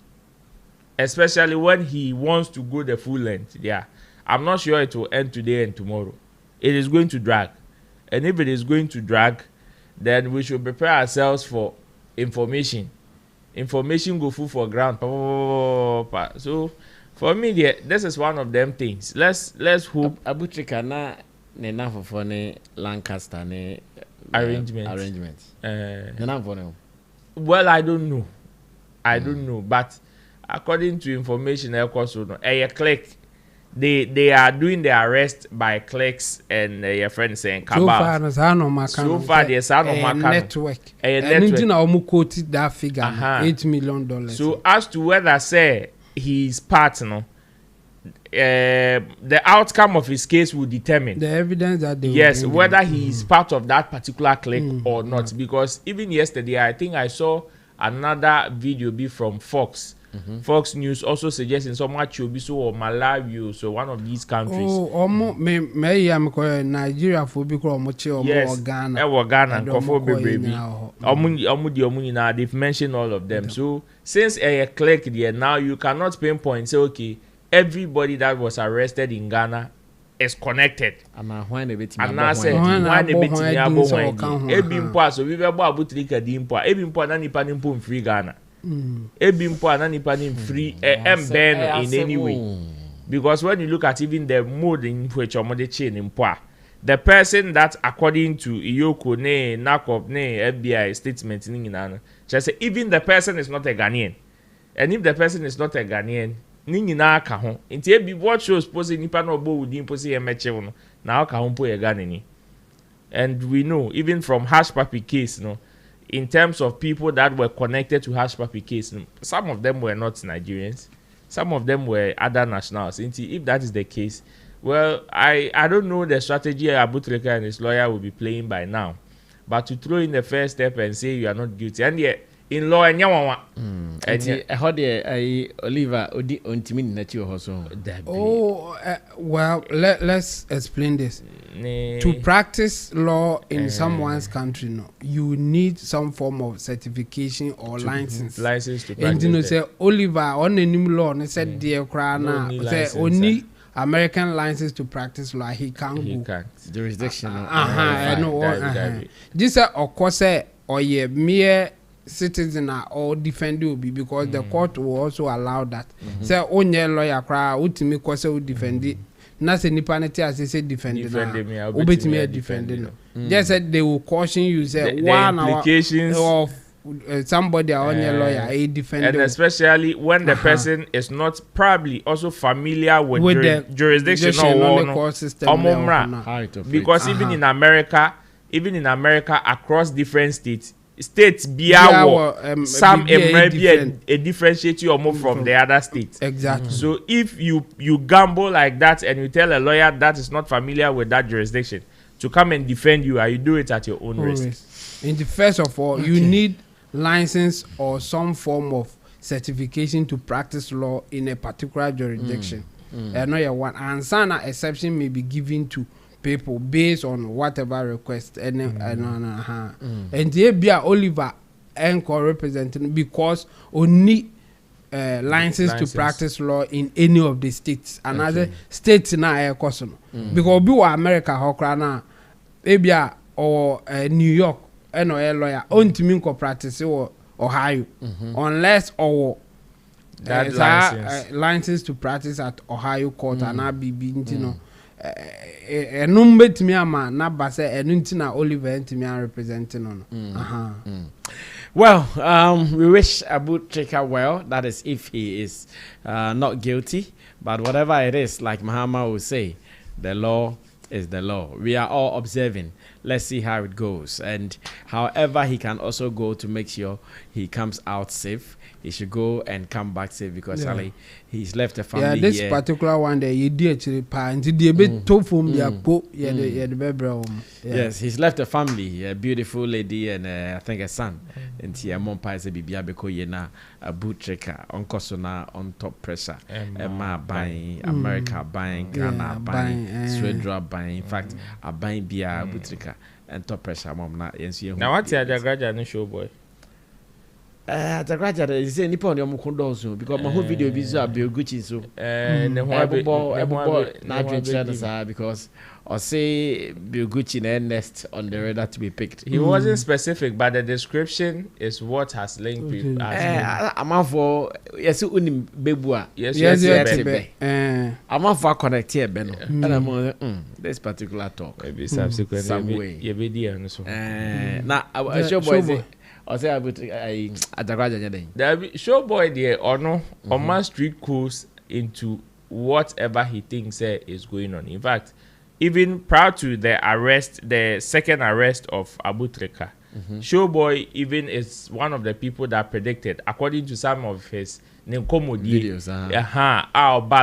Especially when he wants to go the full length. Yeah, I'm not sure it will end today and tomorrow. It is going to drag, and if it is going to drag, then we should prepare ourselves for information. Information go full for ground. So for me, this is one of them things. Let's hope. Trica na enough for ne Lancaster ne arrangement. Well, I don't know. But according to information, click. They are doing the arrest by clicks and your friend saying cabal. So far, there's no network. And I quoted that figure, $8 million. So as to whether say his partner, the outcome of his case will determine the evidence that they whether he is part of that particular clique or not. Because even yesterday, I think I saw another video be from Fox. Fox News also suggesting so much will be so or Malawi, so one of these countries. Nigeria for Ghana, they've mentioned all of them. So since a click there now, you cannot pinpoint say okay, everybody that was arrested in Ghana is connected. And I said, why they beat me abo when ebi mpo so we be abo Trica di mpo ebi mpo na nipa ni mpo free Ghana. Ebi mpo na nipa ni free ben in any way. Because when you look at even the mode in which omode chain mpo, the person that according to Iyoko ne Nakop ne FBI statement ni na, just say even the person is not a Ghanaian. And if the person is not a Ghanaian, Nina ka ho nti ebi what shows pose nipa no obo wudi pose ye meche no na ka ho po ye Ghana ni. And we know even from Hash Papi case no, in terms of people that were connected to Hash Papi case no, some of them were not Nigerians, some of them were other nationals. If that is the case, well, I don't know the strategy Trica and his lawyer will be playing by now, but to throw in the first step and say you are not guilty, and yet in law and yawa how the Oliver odi ontimi nati ohoso. Well, let's explain this. To practice law in someone's country, no, you need some form of certification or license to practice. And you know, say Oliver on the new law, and said dear Krana, say only American license to practice law. He can't go jurisdiction. I know. This of course or yeah mere citizen or defender will be because the court will also allow that. Say onye lawyer cry ultimate cause will defend it. Na se nipa neti as say defend na obetimi defend no. Just said they will caution you say the 1 hour implications of somebody on your lawyer a defender, and especially when the person is not probably also familiar with the jurisdiction or the court system how it operates. because even in America across different states biawo some maybe a differentiate you from the other states. Exactly. So if you gamble like that and you tell a lawyer that is not familiar with that jurisdiction to come and defend you, you do it at your own risk. In the first of all, you need license or some form of certification to practice law in a particular jurisdiction. One and some exception may be given to people based on whatever request and they be Oliver Enco representing because only license to practice law in any of the states. Another states na air custom because be America hokrana maybe or New York no lawyer on to me practice or Ohio unless or that license to practice at Ohio court and I be you know number to me ama na ba say enunti Oliver to me representing on Well, we wish Abu Trica well. That is if he is not guilty. But whatever it is, like Mahama will say, the law is the law. We are all observing. Let's see how it goes. And however he can also go to make sure he comes out safe, he should go and come back safe because Ali, he's left a family this here. Particular one day, you did actually paint the bit tough from Yes, he's left a family, a beautiful lady and I think a son. And here, mom pies a bibia beko yena a boot tricker, Uncle Sona on top pressure. Emma buying, America buying, Ghana buying, Swedra buying. In fact, I buying beer boot tricker and top pressure, mom. Now, what's the graduate show boy? The graduate is any point of Mukundosu because my whole video is a Gucci so because or say Gucci nest on the radar to be picked. He wasn't specific, but the description is what has linked people. I'm for yes, unim bebua. Yes, I'm for connect here, Ben. And I'm on this particular talk. Maybe subsequently some way. You video now I show boy. I say about the show boy there or no on my street goes into whatever he thinks is going on. In fact, even prior to the second arrest of Abu Trica, Showboy even is one of the people that predicted, according to some of his videos,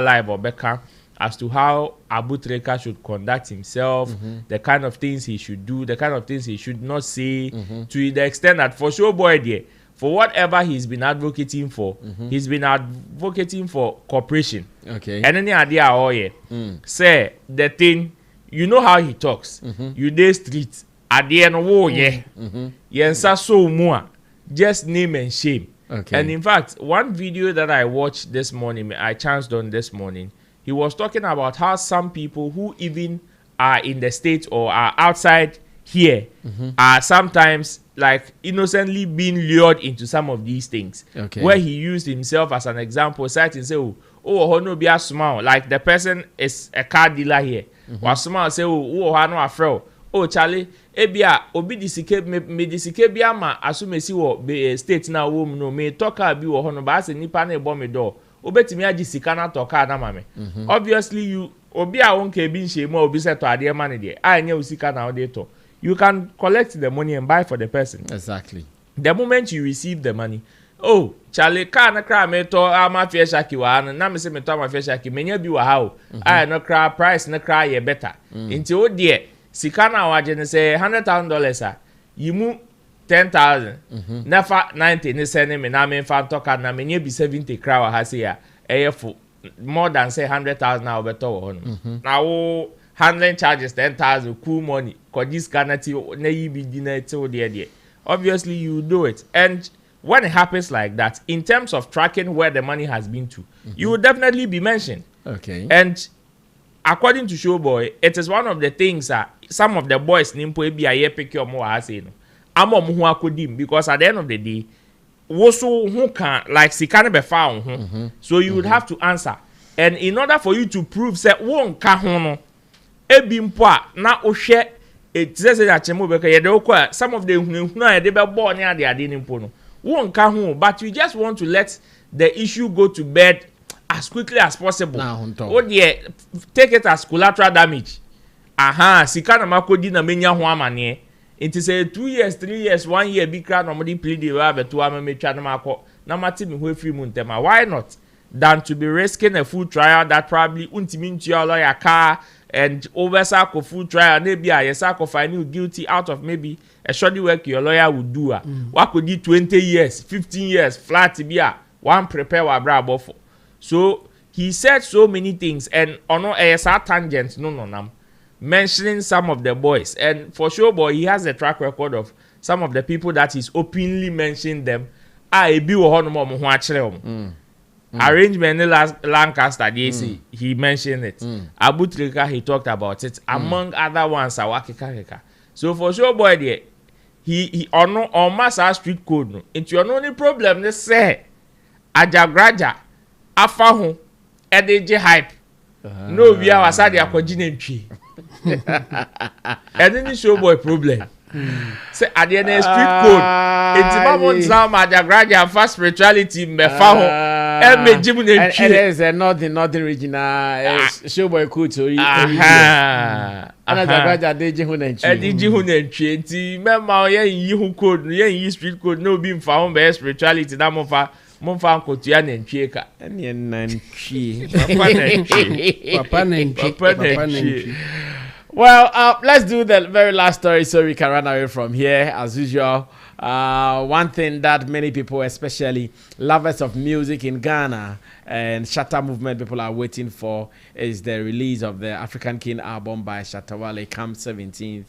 live or Becca, as to how Abu Trica should conduct himself, the kind of things he should do, the kind of things he should not say, to the extent that for Showboy there, for whatever he's been advocating for, he's been advocating for cooperation. Okay. And any idea say the thing, you know how he talks. You day street, at the end yensa so more, just name and shame. Okay. And in fact, one video that I watched this morning, I chanced on this morning, he was talking about how some people who even are in the States or are outside here are sometimes like innocently being lured into some of these things. Okay. Where he used himself as an example, citing say, oh, no be a smile. Like the person is a car dealer here. Was smile say, oh, no afro. Oh, Charlie, ebia obi disike me disike bia ma assume si wo be state na wo mu no me talker bi wo ho no ba se nipa na ebo me do obetimi agi sika na talker na ma me. Obviously you obi a won ka bi nhye mu obi se to ade ma ne de anya usika na wo de to. You can collect the money and buy for the person. Exactly. The moment you receive the money, oh, Charlie, car na cry me to ama fie shaki wa na me se me to ama fie shaki menya bi wa ha o. I no cry price na cry ye better. Nti o de sika na waje ne say $100,000 a yimu 10,000 nefa 90 ne send me na me fa toka na me nye bi 70 cry wa ha say ya for more than say 100,000 na obeto wo no. Na wo handling charges 10,000 cool money cause this kanati na yibi dinner till there. Obviously you do it, and when it happens like that, in terms of tracking where the money has been to, you will definitely be mentioned. Okay. And according to Showboy, it is one of the things that some of the boys nimpo ebi aye pick your more as no. Amo mo ho akodim because at the end of the day, woso who can like sikane be found. So you would have to answer. And in order for you to prove say won ka ho no ebi mpo a na ohwe it says that some of the they be born near the adin won't come home, but you just want to let the issue go to bed as quickly as possible. Oh dear, take it as collateral damage. Aha, sikana makodi na menya ho amane. It is a 2 years, 3 years, 1 year big crowd normally plead the way to me twa na mako. Na mati me ho free muntema. Why not? Than to be risking a full trial that probably untimi ntua lawyer car and oversack of full trial, maybe a sack of find you guilty out of maybe a shoddy work your lawyer would do. What could do 20 years, 15 years, flat to be a one prepare wa bra for. So he said so many things and on a tangent, no, mentioning some of the boys. And for sure, boy, he has a track record of some of the people that he's openly mentioned them. I be arrangement in Lancaster, he mentioned it. Abu Trica, he talked about it. Among other ones, Awakika. So for sure, boy, there, he on mass street code. No. It's your only problem. They say, Ajagraja, Afahu, EDJ hype. No, we are aside your tree. And then the show boy problem. Say at the end of street code, it's about some Ajagraja fast spirituality, Mefaho. And there's nothing original showboy code so and street code no being found by spirituality that monfa kotua na ntwieka ene na ntwi papa na ntwi. Well, let's do the very last story so we can run away from here as usual. One thing that many people, especially lovers of music in Ghana and Shatta movement people are waiting for is the release of the African King album by Shatta Wale come 17th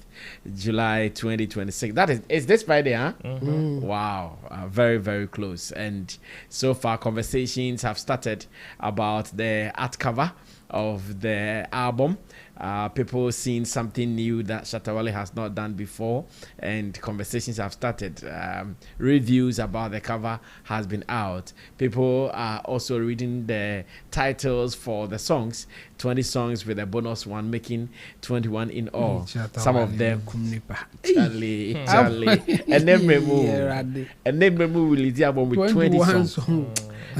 July 2026. That is this Friday, huh? Wow, very, very close. And so far conversations have started about the art cover of the album. People seeing something new that Shatta Wale has not done before, and conversations have started. Reviews about the cover has been out. People are also reading the titles for the songs, 20 songs with a bonus one, making 21 in all. Some of them, Charlie, and then Memu will lead the album with 20 songs.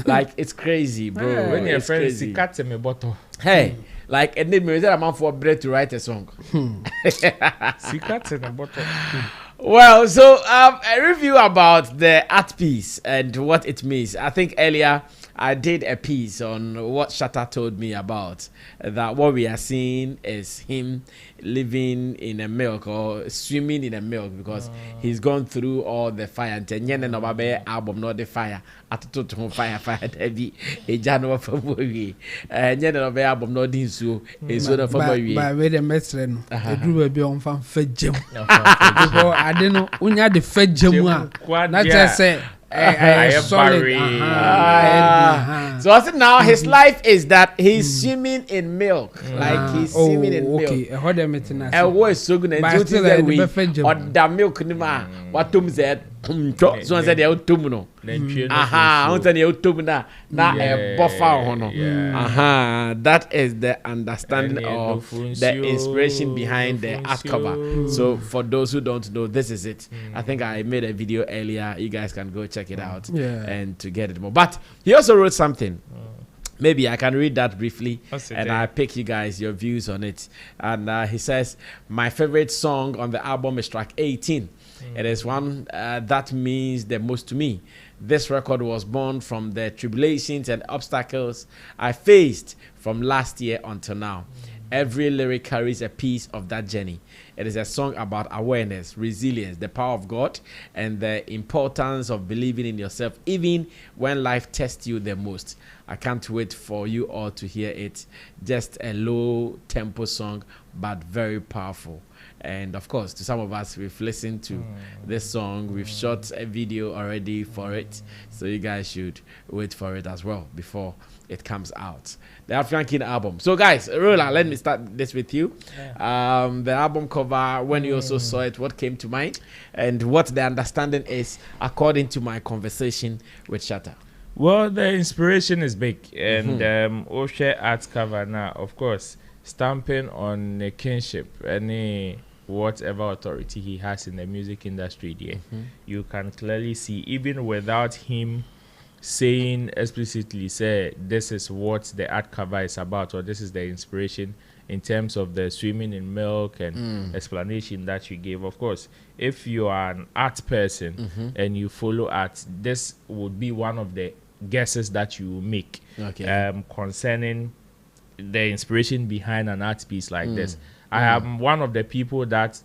Like, it's crazy, bro. When your friend see cat in my bottle. Hey. Like, and then there's a man for bread to write a song. Well, so a review about the art piece and what it means. I think earlier I did a piece on what Shatta told me about that what we are seeing is him living in a milk or swimming in a milk because he's gone through all the fire. And then album not the fire. Fire heavy a January February. And then album not in so is one of February. By way the mesren, the group be on fan fed gem. I don't know when you had the fed gem. Not just say. Solid. So I said now his life is that he's swimming in milk. Like he's swimming in milk. And what is so good and do that we or the milk nima what Tom said. So I said the autumn. Aha, I the autumn na a buffer hono. That is the understanding of the inspiration behind the art cover. So for those who don't know, this is it. I think I made a video earlier. You guys can go check it out and to get it more. But he also wrote something. Maybe I can read that briefly and I pick you guys your views on it. And he says, my favorite song on the album is track 18. It is one that means the most to me. This record was born from the tribulations and obstacles I faced from last year until now. Every lyric carries a piece of that journey. It is a song about awareness, resilience, the power of God, and the importance of believing in yourself, even when life tests you the most. I can't wait for you all to hear it. Just a low tempo song, but very powerful. And of course, to some of us, we've listened to this song. We've shot a video already for it. So you guys should wait for it as well before it comes out. The African King album. So guys, Rola, let me start this with you. The album cover, when you also saw it, what came to mind? And what the understanding is according to my conversation with Shatta? Well, the inspiration is big. And Oshe art cover now, of course, stamping on a kinship. Any whatever authority he has in the music industry there, you can clearly see, even without him saying explicitly, say this is what the art cover is about, or this is the inspiration in terms of the swimming in milk and explanation that you gave. Of course, if you are an art person and you follow art, this would be one of the guesses that you make concerning the inspiration behind an art piece like this. I am one of the people that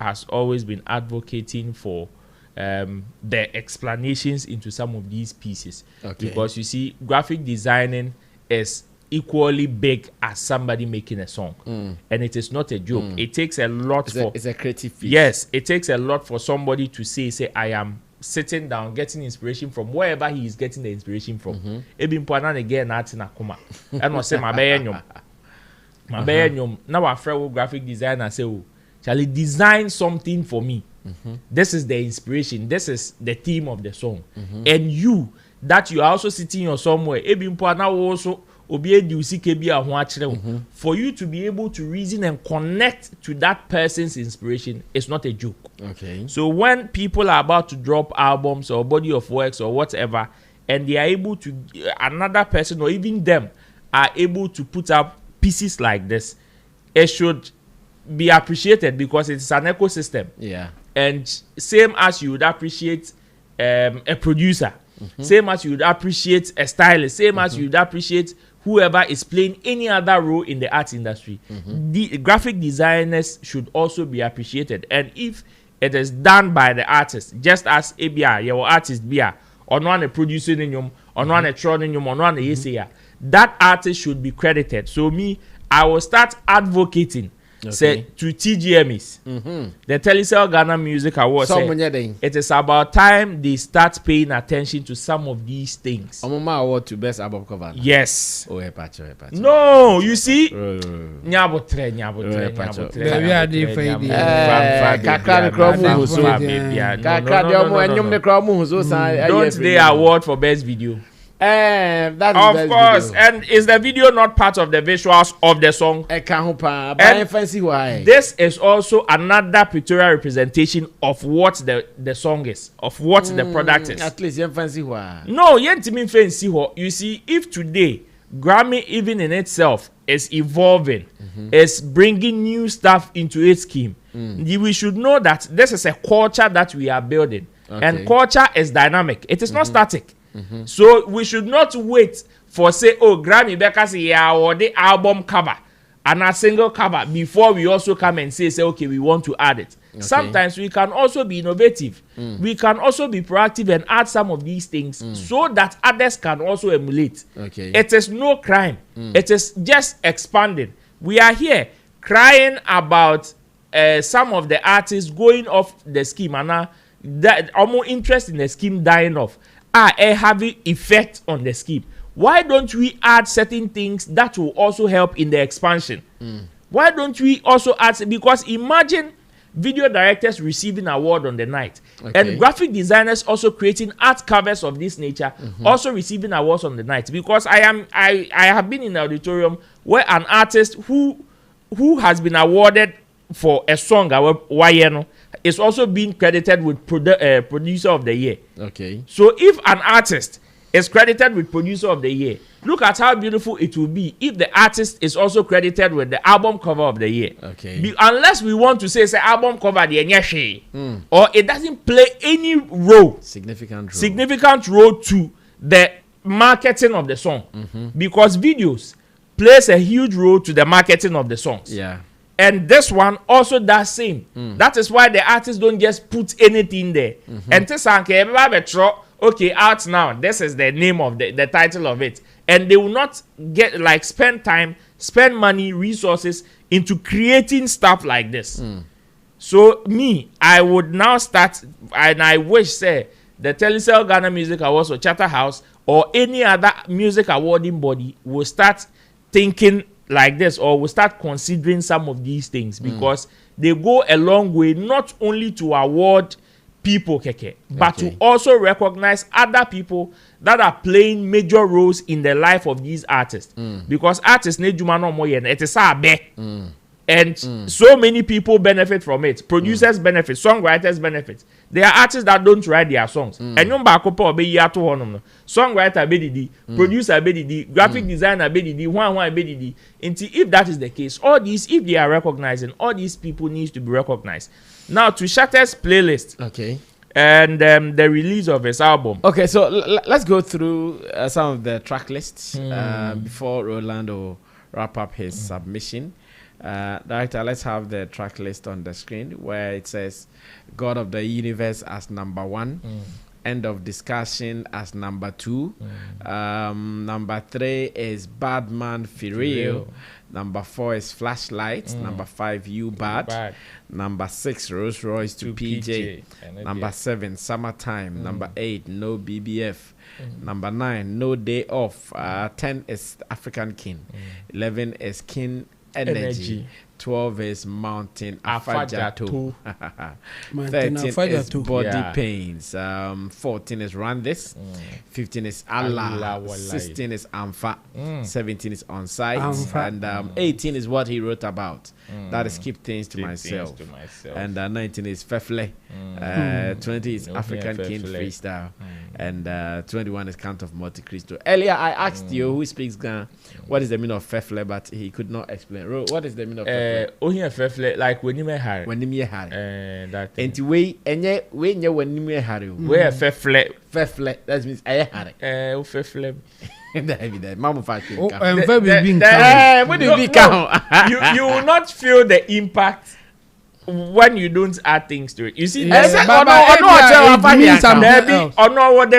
has always been advocating for the explanations into some of these pieces, because you see, graphic designing is equally big as somebody making a song, and it is not a joke. It takes a lot it's a creative piece. Yes, it takes a lot for somebody to say I am sitting down getting inspiration from wherever he is getting the inspiration from. Ebi mpana again art na kuma and was say my nyom now a friend graphic designer say, oh, shall he design something for me? This is the inspiration, this is the theme of the song, and you that you are also sitting or somewhere ebi mpana also for you to be able to reason and connect to that person's inspiration is not a joke. So when people are about to drop albums or body of works or whatever, and they are able to, another person or even them are able to put up pieces like this, it should be appreciated because it's an ecosystem. And same as you would appreciate a producer, same as you would appreciate a stylist, same as you would appreciate whoever is playing any other role in the arts industry, the graphic designers should also be appreciated. And if it is done by the artist, just as ABR, your artist BR, or one a producer in you, or one a tron in you, or one a yesaya, that artist should be credited. So me, I will start advocating. Say to TGMs, the Telecel Ghana Music Awards. It is about time they start paying attention to some of these things. Award to best album cover. Yes. No, you see. Don't they award for best video? That's of course, video. And is the video not part of the visuals of the song? This is also another pictorial representation of what the song is, of what the product is. At least no, you see, if today Grammy even in itself is evolving, is bringing new stuff into its scheme, we should know that this is a culture that we are building, and culture is dynamic. It is not static. So we should not wait for say, oh, Grammy Becca say or the album cover and a single cover before we also come and say okay, we want to add it. Sometimes we can also be innovative. We can also be proactive and add some of these things so that others can also emulate. It is no crime. It is just expanding. We are here crying about some of the artists going off the scheme and that almost interest in the scheme dying off. Having effect on the scheme. Why don't we add certain things that will also help in the expansion? Why don't we also add, because imagine video directors receiving award on the night, and graphic designers also creating art covers of this nature, also receiving awards on the night. Because I have been in the auditorium where an artist who has been awarded for a song is also being credited with producer of the year. So if an artist is credited with producer of the year, look at how beautiful it will be if the artist is also credited with the album cover of the year. Unless we want to say album cover the or it doesn't play any role, significant role to the marketing of the song, because videos plays a huge role to the marketing of the songs. And this one also does same. That is why the artists don't just put anything there. And okay, out now. This is the name of the title of it. And they will not get spend time, spend money, resources into creating stuff like this. So me, I would now start, and I wish the Telecel Ghana Music Awards or Charterhouse or any other music awarding body will start thinking like this, or we start considering some of these things, because they go a long way, not only to award people but to also recognize other people that are playing major roles in the life of these artists. Because artists need it is And so many people benefit from it. Producers benefit, songwriters benefit. There are artists that don't write their songs. And you songwriter bedidi, producer bedidi, graphic designer bedidi, one bedidi. If that is the case, all these, if they are recognized, and all these people need to be recognized. Now to Shatter's playlist. Okay. And the release of his album. Okay, so let's go through some of the track lists before Rolando wrap up his submission. Director, let's have the track list on the screen where it says God of the Universe as number 1, End of Discussion as number 2, number 3 is Badman Firiel, number 4 is Flashlight, number 5 You Bad, number 6 Rolls Royce to PJ, number 7 Summertime, number 8 No BBF, number 9 No Day Off, 10 is African King, 11 is King Energy. 12 is Mountain Afajato. 13 is Body Pains. 14 is Run This. 15 is Allah. 16 is Amfa. 17 is On Site. And 18 is what he wrote about. That is Keep Things to Myself. And 19 is Fefle. 20 is African King Freestyle. And 21 is Count of Monte Cristo. Earlier I asked you who speaks Ghana what is the meaning of Fefle, but he could not explain. What is the meaning of Fefle? Fefle, like when you had when you had that and we when you where Fefle that means I had it Fefle Mama fashion you will not feel the impact when you don't add things to it. You see, the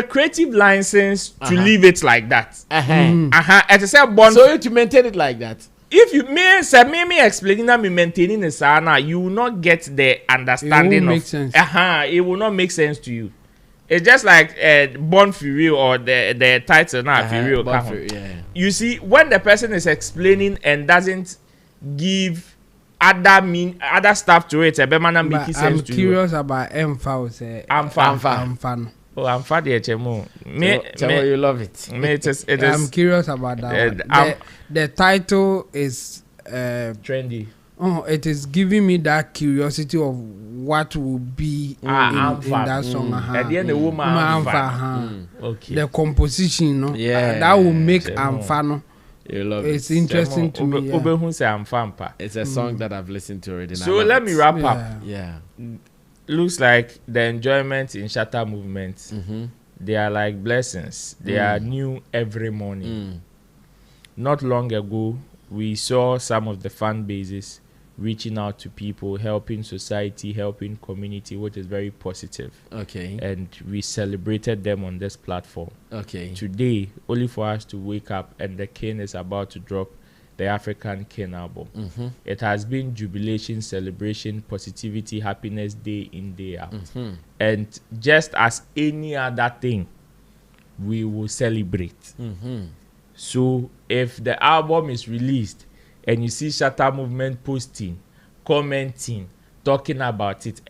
creative license to leave it like that. So to maintain it like that. If you me explaining that me maintaining the sana, you will not get the understanding of sense. It will not make sense to you. It's just like Born Free or the title now Free. You see, when the person is explaining and doesn't give other stuff to it, make sense I'm to curious about Amfa. Oh, I'm fat here, Chemo. You love it. I'm curious about that. The title is trendy. Oh, it is giving me that curiosity of what will be in that song. At the end, the woman. Okay. The composition, that will make Amfano. You love it's interesting to me. It's a song that I've listened to already. So let me wrap up. Yeah. Looks like the enjoyment in Shatter movement, they are like blessings. They are new every morning. Not long ago, we saw some of the fan bases reaching out to people, helping society, helping community, which is very positive. Okay. And we celebrated them on this platform. Okay. Today, only for us to wake up and the King is about to drop the African King album. It has been jubilation, celebration, positivity, happiness, day in, day out. And just as any other thing, we will celebrate. So if the album is released and you see Shatter Movement posting, commenting, talking about it,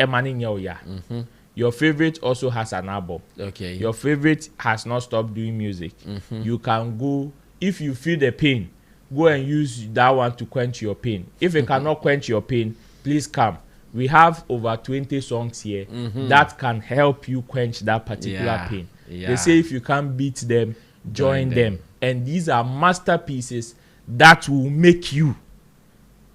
your favorite also has an album. Okay. Your favorite has not stopped doing music. You can go, if you feel the pain, go and use that one to quench your pain. If it cannot quench your pain, please come. We have over 20 songs here that can help you quench that particular pain. They say if you can't beat them, join them. And these are masterpieces that will make you.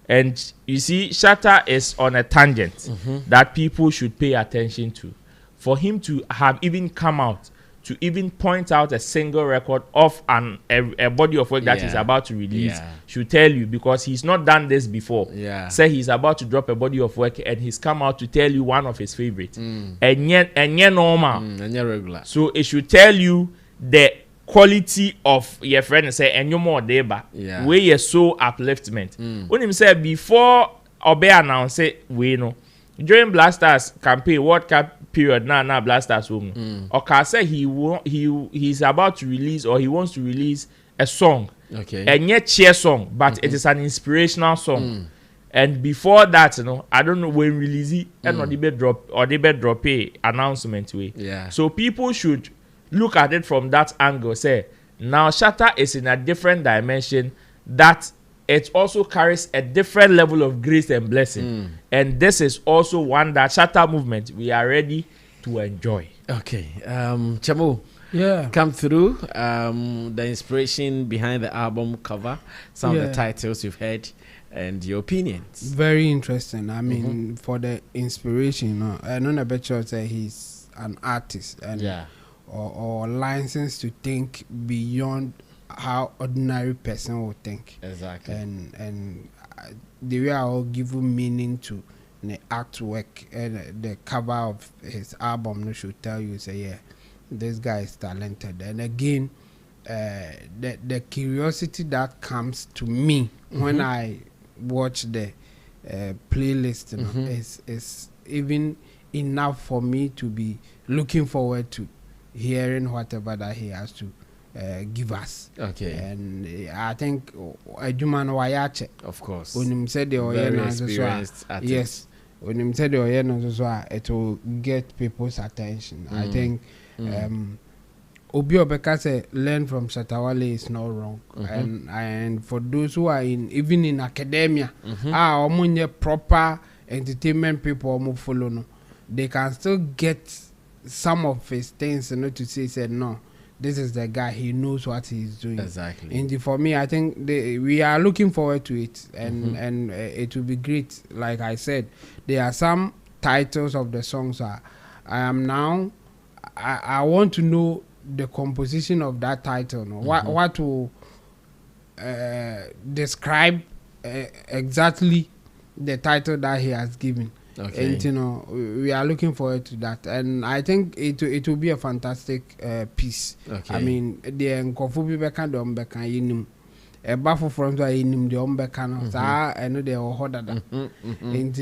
And you see, Shatter is on a tangent that people should pay attention to. For him to have even come out to even point out a single record of a body of work that he's about to release should tell you, because he's not done this before. Say he's about to drop a body of work and he's come out to tell you one of his favorites. And yet normal. Regular. So it should tell you the quality of your friend and say and you more deba. Where you so upliftment. When him say before Obe announce it, we know during Blasters campaign, World Cup period now Blasters woman. Okay, say he's about to release, or he wants to release a song. Okay. And yet cheer song, but it is an inspirational song. And before that, I don't know when release it and the bed drop a announcement way. So people should look at it from that angle. Say now Shatter is in a different dimension that it also carries a different level of grace and blessing. And this is also one that Shatter Movement, we are ready to enjoy. Okay. Chamo, Yeah. come through. The inspiration behind the album cover, some of the titles you've heard, and your opinions. Very interesting. I mean, for the inspiration, I know the sure say he's an artist and or licensed to think beyond how ordinary person would think. Exactly. And the way I will give you meaning to the artwork and the cover of his album, no should tell you say this guy is talented. And again, the curiosity that comes to me when I watch the playlist is even enough for me to be looking forward to hearing whatever that he has to give us. Okay. And I think Ejuman Wayache, of course, when him said the very experienced artist. Yes, when him said the Oyena, it will get people's attention. I think Obi Obeka say learn from Shatawale is not wrong. And for those who are even in academia, omunye proper entertainment people omu follow no, they can still get some of his things, to say no, this is the guy, he knows what he's doing. Exactly. And for me, I think we are looking forward to it, and it will be great. Like I said, there are some titles of the songs I want to know the composition of that title. No? What will describe exactly the title that he has given. Okay. And we are looking forward to that, and I think it will be a fantastic piece. Okay. I mean, the Nkofu Bibeka the Ombeka yinim, a baffle from the yinim the Ombeka no. I know they are harder than. And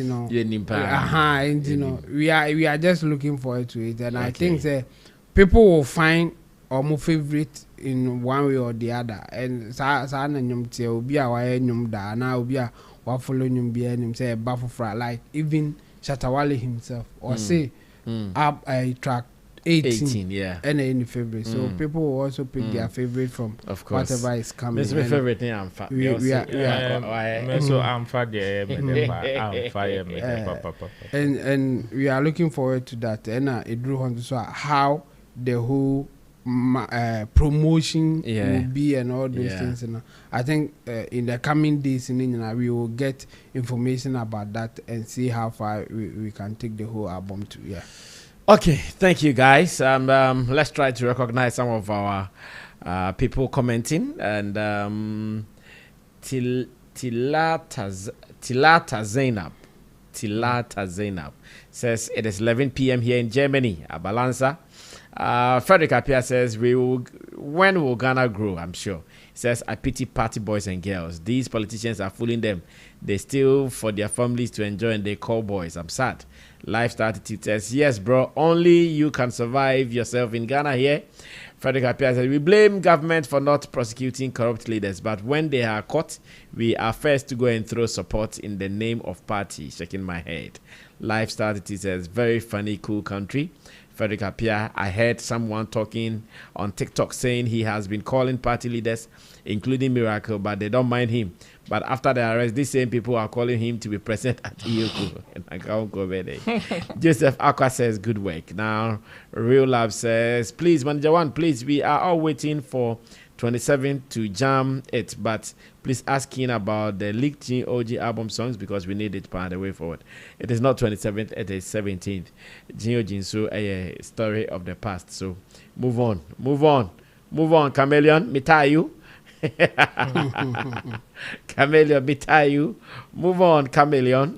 we are just looking forward to it, and I think that people will find our favorite in one way or the other. And sa na nyum tie obi a wa nyum da na obi a wa follow nyum bi anim say baffle fra, like even Shatawale himself or say up a track 18 and in February. So people will also pick their favorite from whatever is coming. This is my favorite thing. I'm fat. And we are looking forward to that. And it drew on to how the whole promotion will be and all those things. I think in the coming days we will get information about that and see how far we can take the whole album to. Okay, thank you guys. Let's try to recognize some of our people commenting. And Tilata Zainab says it is 11 p.m. here in Germany. Abalansa. Frederick Apia says when will Ghana grow? I'm sure. He says I pity party boys and girls. These politicians are fooling them. They steal for their families to enjoy and they call boys. I'm sad. Lifestyle Attitude says yes, bro. Only you can survive yourself in Ghana here. Frederick Apia says we blame government for not prosecuting corrupt leaders, but when they are caught, we are first to go and throw support in the name of party. Shaking my head. Lifestyle Attitude says very funny, cool country. Frederick Apia, I heard someone talking on TikTok saying he has been calling party leaders, including Miracle, but they don't mind him. But after the arrest, these same people are calling him to be present at Iyoko. Joseph Aqua says, good work. Now, Real Love says, please, Manager One, please, we are all waiting for 27 to jam it, but please asking about the leaked GOG album songs because we need it part the way forward. It is not 27th, it is 17th. GOG, so a story of the past. So move on, Chameleon, Mitayu. Chameleon, Mitayu. Move on, Chameleon.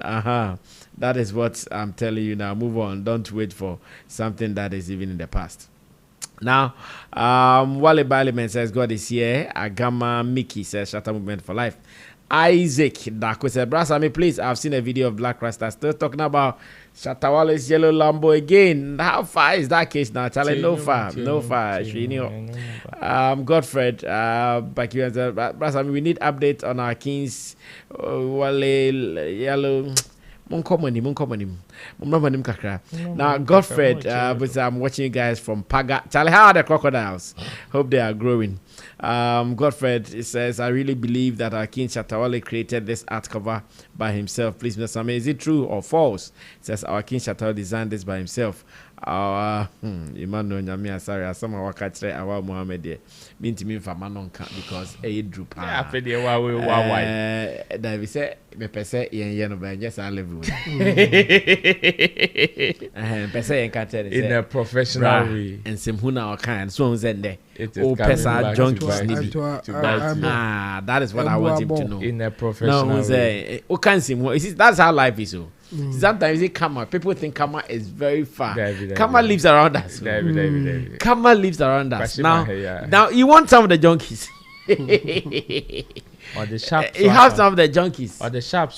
That is what I'm telling you now. Move on. Don't wait for something that is even in the past. Now, Wale Baliman says God is here. Agama Mickey says Shatter Movement for life. Isaac Dako said, Brasami, please, I've seen a video of Black Rasta still talking about Shatawale's yellow Lambo again. How far is that case now? Charlie, no far. Godfred Bakiwan said, Brasami, we need updates on our Kings Wale yellow. Now, Godfred, but I'm watching you guys from Paga. Charlie, how are the crocodiles? Hope they are growing. Godfred says, I really believe that Akin Shatawale created this art cover by himself. Please, Mr. Sammy, is it true or false? It says, Akin Shatawale designed this by himself. Emmanuel Nyamia, sorry, some of our catcher, our Mohammed, mean to me for Manonka because a droop. Yeah, I feel why. David said, me pese yen no just I live with. Pese yen catcher in a professional way. And some who now kind so there. Oh, pesa junkies. That is what I want him to know. In a professional way. That's how life is. So. Sometimes it Kama. People think Kama is very far. Kama lives around us. Kama lives around us. Now you want some of the junkies. Or the sharp. You have some of the junkies. Or the sharp.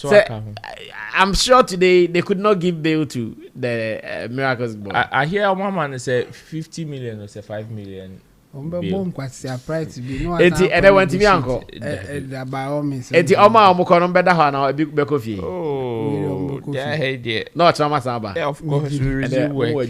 I'm sure today they could not give bail to the Miracles boy. I hear one man say 50 million or say 5 million. And then went to me uncle. Eti oma omukono mbeda ho na obi bekofi. Oh, yeah. No trauma samba. Of course, we resume work.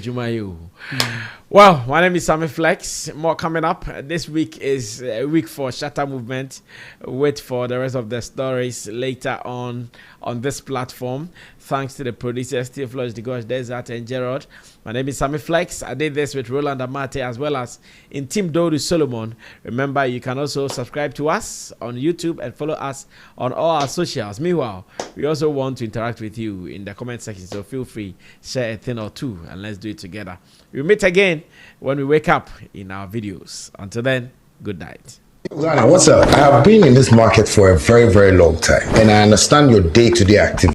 Well, my name is Sammy Flex. More coming up. This week is a week for Shatter Movement. Wait for the rest of the stories later on this platform. Thanks to the producers, Steve Flores, the Gosh Desert, and Gerard. My name is Sammy Flex. I did this with Roland Amate as well as in Team Dodu Solomon. Remember, you can also subscribe to us on YouTube and follow us on all our socials. Meanwhile, we also want to interact with you in the comment section, so feel free, share a thing or two, and let's do it together. We'll meet again when we wake up in our videos. Until then, good night. What's up? I have been in this market for a very, very long time, and I understand your day-to-day activity.